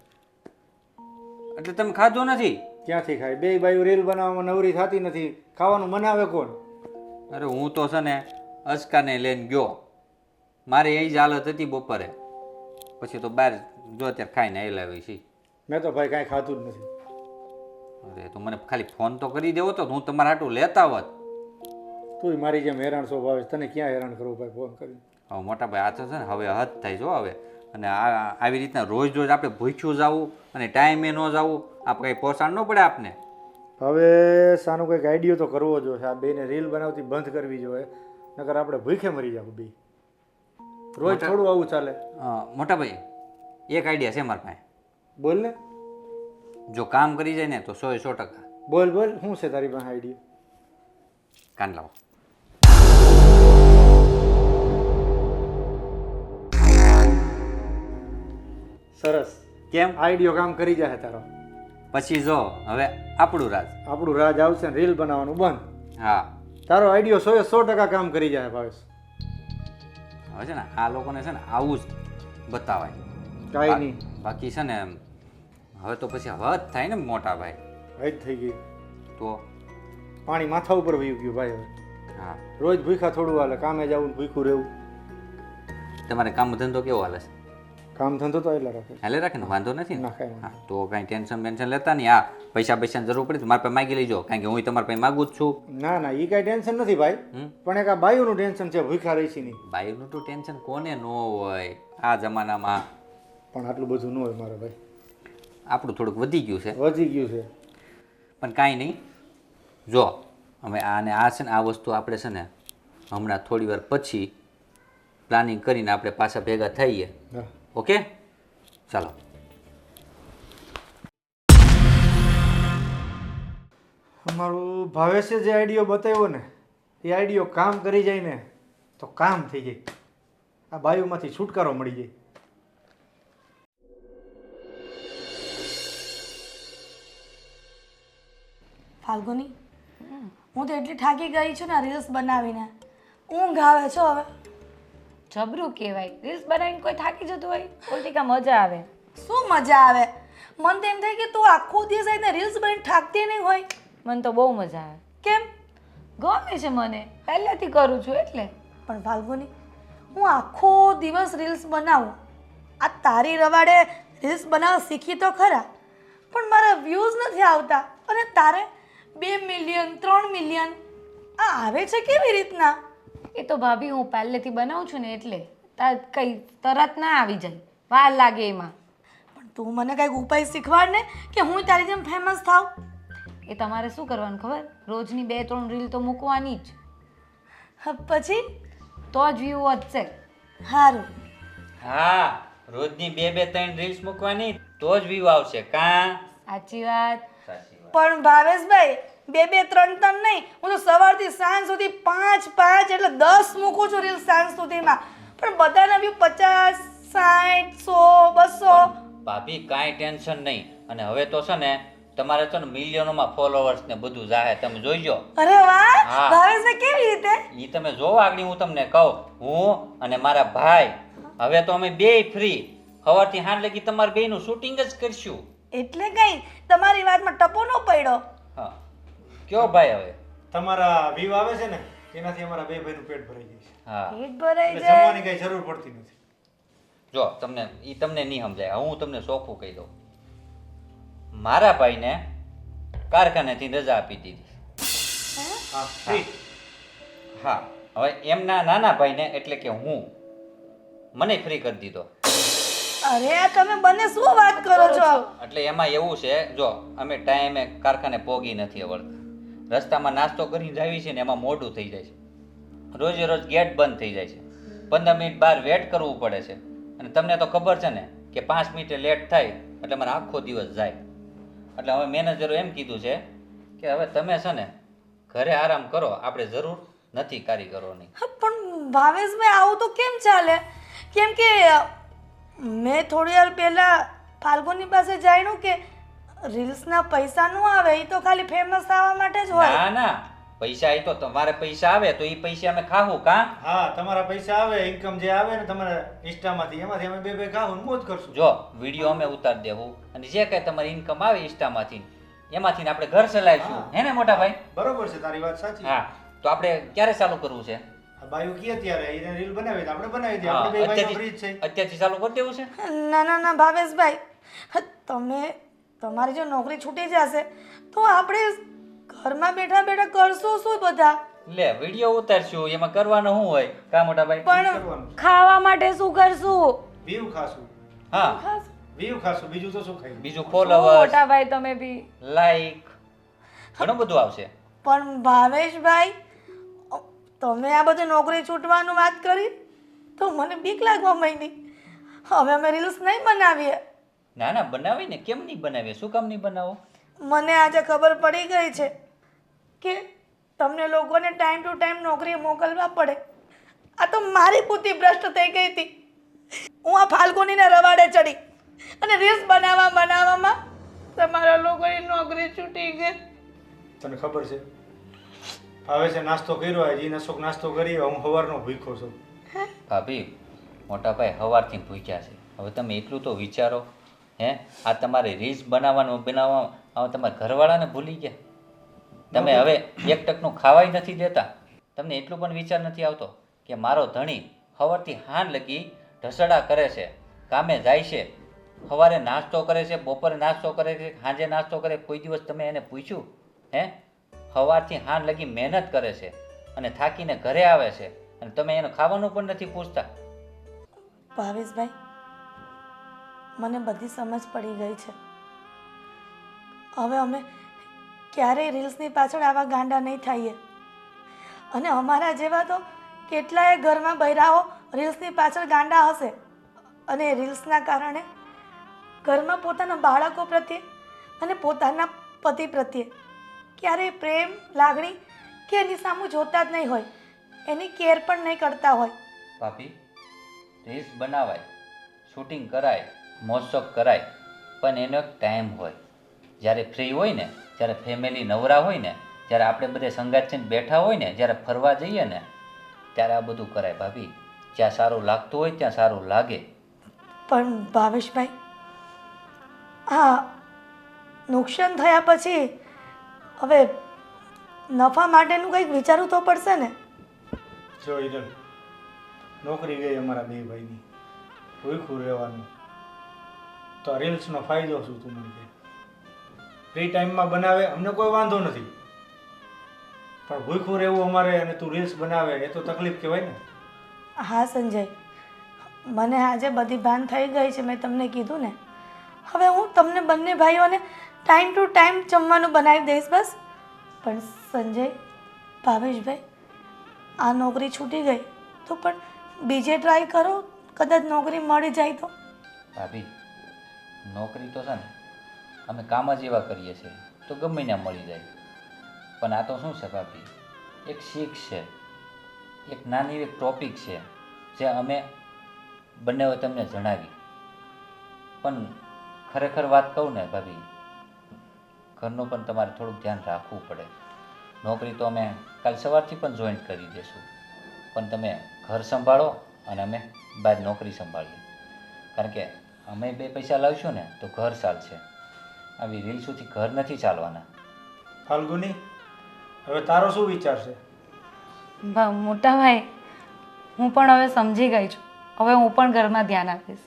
એટલે તમે ખાધું નથી? ક્યાંથી ખાય? બે બાયું રીલ બનાવવામાં નવરી થતી નથી, ખાવાનું બનાવે કોણ? અરે હું તો છે ને અસ્કાને લઈને ગયો, મારી એ જ હાલત હતી બપોરે, પછી તો બહાર જો અત્યારે ખાઈને આવેલા છીએ. મેં તો ભાઈ કાંઈ ખાધું જ નથી. અરે તો મને ખાલી ફોન તો કરી દેવો તો હું તમારા હાટું લેતા હોત. તું મારી જેમ હેરાન છો ભાવેશ, તને ક્યાં હેરાન કરવું ભાઈ ફોન કરીને? હવે મોટા ભાઈ આ તો છે ને હવે હદ થાય જો હવે. અને આવી રીતના રોજ આપણે ભૂખ્યું જવું અને ટાઈમે ન જવું આપણે કંઈ પોસાણ ન પડે આપને. હવે સાનું કંઈક આઈડિયો તો કરવો જોઈએ. આ બેને રીલ બનાવતી બંધ કરવી જોઈએ, નકર આપણે ભૂખે મરી જાવ બે. રોજ થોડું આવું ચાલે. મોટા ભાઈ એક આઈડિયા છે મારા પાસે. બોલ ને. જો કામ કરી જાય ને તો 100% બોલ બોલ, શું છે તારી પાસે આઈડિયો? કાન લાવો. સરસ. કેમ? આઈડિયો કામ કરી જાય તારો. પછી જો હવે આપણું રાજ. આપણું રાજ આવશે ને રીલ બનાવવાનું બંધ. હા તારો આઈડિયો 100% કામ કરી જાય ભાવેશ. હવે છે ને આ લોકોને છે ને આવું જ બતાવાય. કાંઈ નહીં. બાકી છે ને હવે તો પછી હદ થાય ને મોટા ભાઈ. હદ થઈ ગઈ તો પાણી માથા ઉપર વહી ગયું ભાઈ. હવે હા રોજ ભૂખા થોડું હાલે, કામે જવું ને ભૂખું રહેવું. તમારે કામ ધંધો કેવો હાલે છે? કામ ધંધો તો એટલા રાખે. હાલે રાખે ને, વાંધો નથી ને? ના કાંઈ હા તો કાંઈ ટેન્શન લેતા નહીં. હા પૈસાની જરૂર પડી તો મારા પાસે માગી લેજો, કારણ કે હું તમારા પાસે માગું જ છું. ના ના, એ કાંઈ ટેન્શન નથી ભાઈ. પણ એક આ બાયુનું ટેન્શન છે, ભૂખા રહી છે નહીં. બાઈનું તો ટેન્શન કોને ન હોય આ જમાનામાં. પણ આટલું બધું ન હોય મારા ભાઈ. આપણું થોડુંક વધી ગયું છે વધી ગયું છે. પણ કાંઈ નહીં. જો અમે આને આ છે ને આ વસ્તુ આપણે છે ને હમણાં થોડી વાર પછી પ્લાનિંગ કરીને આપણે પાછા ભેગા થઈએ. હા. ઓકે ચાલો. અમારું ભાવેશે જે આઈડિયો બતાવ્યો ને એ આઈડિયો કામ કરી જાય ને તો કામ થઈ જાય. આ બાયુમાંથી છુટકારો મળી જાય. ફાલ્ગુની, હું તો એટલી થાકી ગઈ છું ને રીલ્સ બનાવીને, ઊંઘ આવે છે હવે. જબરું કહેવાય. રીલ્સ બનાવીને કોઈ થાકી જતું હોય ઓલટીકા મજા આવે. શું મજા આવે? મને તો એમ થાય કે તું આખો દિવસ આવીને રીલ્સ બનાવીને થાકતી નહીં હોય. મને તો બહુ મજા આવે. કેમ? ગમે છે મને, પહેલેથી કરું છું એટલે. પણ ફાલ્ગુની, હું આખો દિવસ રીલ્સ બનાવું, આ તારી રવાડે રીલ્સ બનાવવા શીખી તો ખરા, પણ મારા વ્યૂઝ નથી આવતા. અને તારે 2 મિલિયન 3 મિલિયન આ આવે છે કેવી રીતના? એ તો ભાભી હું પહેલેથી બનાવું છું ને એટલે કંઈ તરત ના આવી જાય, વાર લાગે એમાં. પણ તું મને કંઈક ઉપાય શીખવાડ ને કે હું તારી જેમ ફેમસ થાવ. એ તમારે શું કરવાનું ખબર? રોજની 2-3 રીલ તો મૂકવાની જ, પછી તો જ વ્યૂ વધશે. સારું. હા રોજની 2-3 રીલ્સ મૂકવાની તો જ વ્યૂ આવશે કાં સાચી વાત. સાચી વાત. પણ ભાવેશભાઈ 2-3 નહીં, હું તો સવારથી સાંજ સુધી 5 એટલે 10 મૂકું છું રીલ્સ સાંજ સુધીમાં, પણ બધાના વ્યૂ 50, 60, 100, 200. ભાભી કાંઈ ટેન્શન નહીં. અને હવે તો છે ને તમારે તો ને મિલિયનોમાં ફોલોવર્સ ને બધું જાહે, તમે જોઈજો. અરે વાહ, હા. ભાવેશભાઈ કેવી રીતે? ઈ તમે જોવો આગળ હું તમને કહું, હું અને મારા ભાઈ હવે તો અમે બેય ફ્રી સવારથી સાંજ લગી તમારે બેયનું શૂટિંગ જ કરશું. એટલે કઈ તમારી વાતમાં ટપો ન પડ્યો. હા કયો ભાઈ હવે? તમારા વ્યૂ આવે છે ને એનાથી અમારા બે ભાઈનું પેટ ભરાઈ જાય છે. હા પેટ ભરાઈ એટલે જાય. જમવાની કઈ જરૂર પડતી નથી. જો તમને નહીં સમજાય, હું તમને ચોખ્ખું કહી દઉં. મારા ભાઈને કારખાનેથી રજા આપી દીધી. હા ફ્રી. હા હવે એમના નાના ભાઈને એટલે કે હું મને ફ્રી કરી દીધો. અરે આ તમે બંને શું વાત કરો છો? એટલે એમાં એવું છે, જો અમે ટાઈમે કારખાને પોગી નથી આવડતા, રસ્તામાં નાસ્તો કરીને જાવી છે ને એમાં મોડું થઈ જાય છે, રોજે રોજ ગેટ બંધ થઈ જાય છે, 15 મિનિટ બહાર વેટ કરવું પડે છે. અને તમને તો ખબર છે ને કે 5 મિનિટે લેટ થાય એટલે મારે આખો દિવસ જાય. એટલે હવે મેનેજરો એમ કીધું છે કે હવે તમે છે ને ઘરે આરામ કરો, આપણે જરૂર નથી કારીગરોની. હા, પણ ભાવેશભાઈ આવું તો કેમ ચાલે? કેમ કે મેં થોડી વાર પહેલા ફાલ્ગુની પાસે જાણ્યું કે રીલ્સના પૈસા ન આવે, એ તો ખાલી ફેમસ થવા માટે જ હોય. ના ના, પૈસા એ તો તમારે પૈસા આવે તો એ પૈસા અમે ખાવું કાં? હા તમારા પૈસા આવે, ઇન્કમ જે આવે ને તમારા ઇન્સ્ટામાંથી એમાંથી અમે બે ખાવું ને મોજ કરશું. જો વિડીયો અમે ઉતાર દેવું અને જે કઈ તમારી ઇન્કમ આવે ઇન્સ્ટામાંથી એમાંથી આપણે ઘર ચલાવીશું. હે ને મોટા ભાઈ? બરોબર છે તારી વાત સાચી. હા તો આપણે ક્યારે ચાલુ કરવું છે? આ બાયું કીએ ત્યારે એને રીલ બનાવી દે, આપણે બનાવી દઈએ, હા, આપણે બે ભાઈનો ફ્રી જ છે. અત્યારથી ચાલુ કરી દેવું છે? ના ભાવેશભાઈ, તમે તમારી જો નોકરી છૂટી જશે તો આપણે ઘરમાં બેઠા બેઠા કરશું શું બધા? લે વિડીયો ઉતારશું, એમાં કરવાનું શું હોય કા મોટા ભાઈ? પણ કરવાનું છે. ખાવા માટે શું કરશું? વ્યૂ ખાશું, હા વ્યૂ ખાશું, બીજું તો શું ખાઈ? બીજું શું ફોલોવર્સ, મોટા ભાઈ તમે બી. લાઈક, ઘણું બધું આવશે. પણ ભાવેશભાઈ, તમે આ બધું નોકરી છૂટવાનું વાત કરી તો મને બીક લાગવા માંડી. હવે અમે રીલ્સ નહીં બનાવીએ. ના ના બનાવીને, કેમ નહીં બનાવીએ? શું કામ નહીં બનાવો? મને આજે ખબર પડી ગઈ છે કે તમને લોકોને ટાઈમ ટુ ટાઈમ નોકરીએ મોકલવા પડે. આ તો મારી બુદ્ધિ ભ્રષ્ટ થઈ ગઈ હતી. હું આ ફાલ્ગુનીને રવાડે ચડી અને રીલ્સ બનાવવામાં તમારા લોકોની નોકરી છૂટી ગઈ. તને ખબર છે હવે છે નાસ્તો કર્યો, હજી નશોક નાસ્તો કરી, હું સવારનો ભૂખ્યો છું. ભાભી મોટા ભાઈ સવારથી ભૂખ્યા છે. હવે તમે એટલું તો વિચારો. હે આ તમારે રીલ્સ બનાવવા તમારા ઘરવાળાને ભૂલી ગયા. તમે હવે એક ટકનું ખાવાય નથી દેતા. તમને એટલું પણ વિચાર નથી આવતો કે મારો ધણી સવારથી હાન લગી ઢસડા કરે છે, કામે જાય છે, સવારે નાસ્તો કરે છે, બપોરે નાસ્તો કરે છે, સાંજે નાસ્તો કરે. કોઈ દિવસ તમે એને પૂછ્યું? હે સવારથી હાન લગી મહેનત કરે છે અને થાકીને ઘરે આવે છે અને તમે એને ખાવાનું પણ નથી પૂછતા. ભાવેશભાઈ, મને બધી સમજ પડી ગઈ છે. હવે અમે ક્યારેય રીલ્સની પાછળ આવા ગાંડા નહીં થઈએ. અને અમારા જેવા તો કેટલાય ઘરમાં બૈરાઓ રીલ્સની પાછળ ગાંડા હશે અને રીલ્સના કારણે ઘરમાં પોતાના બાળકો પ્રત્યે અને પોતાના પતિ પ્રત્યે ક્યારેય પ્રેમ, લાગણી કે એની સામું જોતા જ નહીં હોય, એની કેર પણ નહીં કરતા હોય. ભાભી રીલ્સ બનાવાય, શૂટિંગ કરાય, મોજશોખ કરાય, પણ એનો એક ટાઈમ હોય. જ્યારે ફ્રી હોય ને, જ્યારે ફેમિલી નવરા હોય ને, જ્યારે આપણે બધે સંગાત થઈને બેઠા હોય ને, જ્યારે ફરવા જઈએ ને ત્યારે આ બધું કરાય ભાભી. જ્યાં સારું લાગતું હોય ત્યાં સારું લાગે. પણ ભાવેશભાઈ, હા, નુકસાન થયા પછી હવે નફા માટેનું કંઈક વિચારવું તો પડશે ને. જો હિરલ, નોકરી ગઈ અમારા બે ભાઈની, ભૂખ્યું રહેવાનું, તો રીલ્સનો ફાયદો શું તું મને કહે? ફ્રી ટાઈમમાં બનાવે અમને કોઈ વાંધો નથી, પણ ભૂખ્યું રહેવું અમારે અને તું રીલ્સ બનાવે એ તો તકલીફ કહેવાય ને. હા સંજય, મને આજે બધી ભાન થઈ ગઈ છે, મેં તમને કીધું ને. હવે હું તમને બંને ભાઈઓને ટાઈમ ટુ ટાઈમ જમવાનું બનાવી દઈશ બસ. પણ સંજય, ભાવેશભાઈ, આ નોકરી છૂટી ગઈ તો પણ બીજે ટ્રાય કરો, કદાચ નોકરી મળી જાય તો. ભાભી નોકરી તો છે ને અમે કામ જ એવા કરીએ છીએ તો ગમે ત્યાં મળી જાય. પણ આ તો શું છે ભાભી, એક શીખ છે, એક નાની એક ટોપિક છે જે અમે બંનેએ તમને જણાવી. પણ ખરેખર વાત કહું ને ભાભી, ઘરનું પણ તમારે થોડુંક ધ્યાન રાખવું પડે. નોકરી તો અમે કાલ સવારથી પણ જોઈન્ટ કરી દઈશું, પણ તમે ઘર સંભાળો અને અમે બહાર નોકરી સંભાળીએ. કારણ કે અમે 2 પૈસા લાવીશું ને તો ઘર ચાલશે. આવી રીલ્સોથી ઘર નથી ચાલવાના. ફાલ્ગુની, હવે તારો શું વિચાર છે? મોટા ભાઈ, હું પણ હવે સમજી ગઈ છું. હવે હું પણ ઘરમાં ધ્યાન આપીશ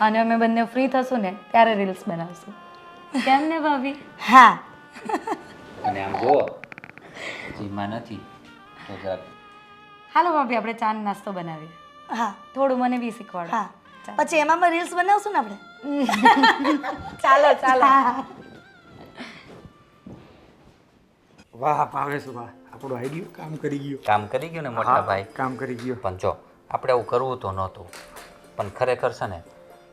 અને અમે બંને ફ્રી થશું ને ત્યારે રીલ્સ બનાવશું. કેમ ને ભાભી? હા. અને આમ જુઓ, જીમાં નથી તો જરાક હાલો ભાભી, આપણે ચા ને નાસ્તો બનાવીએ. હા થોડું મને બી શીખવાડો. હા પછી એમાં રીલ્સ બનાવશું ને આપણે. ચાલો ચાલો. વાહ ભાવેશ વાહ, આપણો આઈડિયો કામ કરી ગયો. કામ કરી ગયું ને મોટા ભાઈ. કામ કરી ગયો. પણ જો આપણે આવું કરવું તો નહોતું, પણ ખરેખર છે ને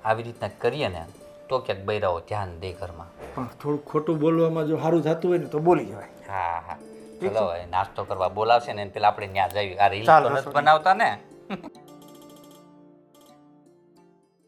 આવી રીતના કરીએ ને તો ક્યાંક બૈરાઓ ધ્યાન દે ઘરમાં. પણ થોડું ખોટું બોલવામાં જો સારું થતું હોય ને તો બોલી જવાય. હા હા, ચલો હવે નાસ્તો કરવા બોલાવશે ને પેલા આપણે ત્યાં જઈએ. આ રીલ ચાલો, તો નથી રસોડા. બનાવતા ને.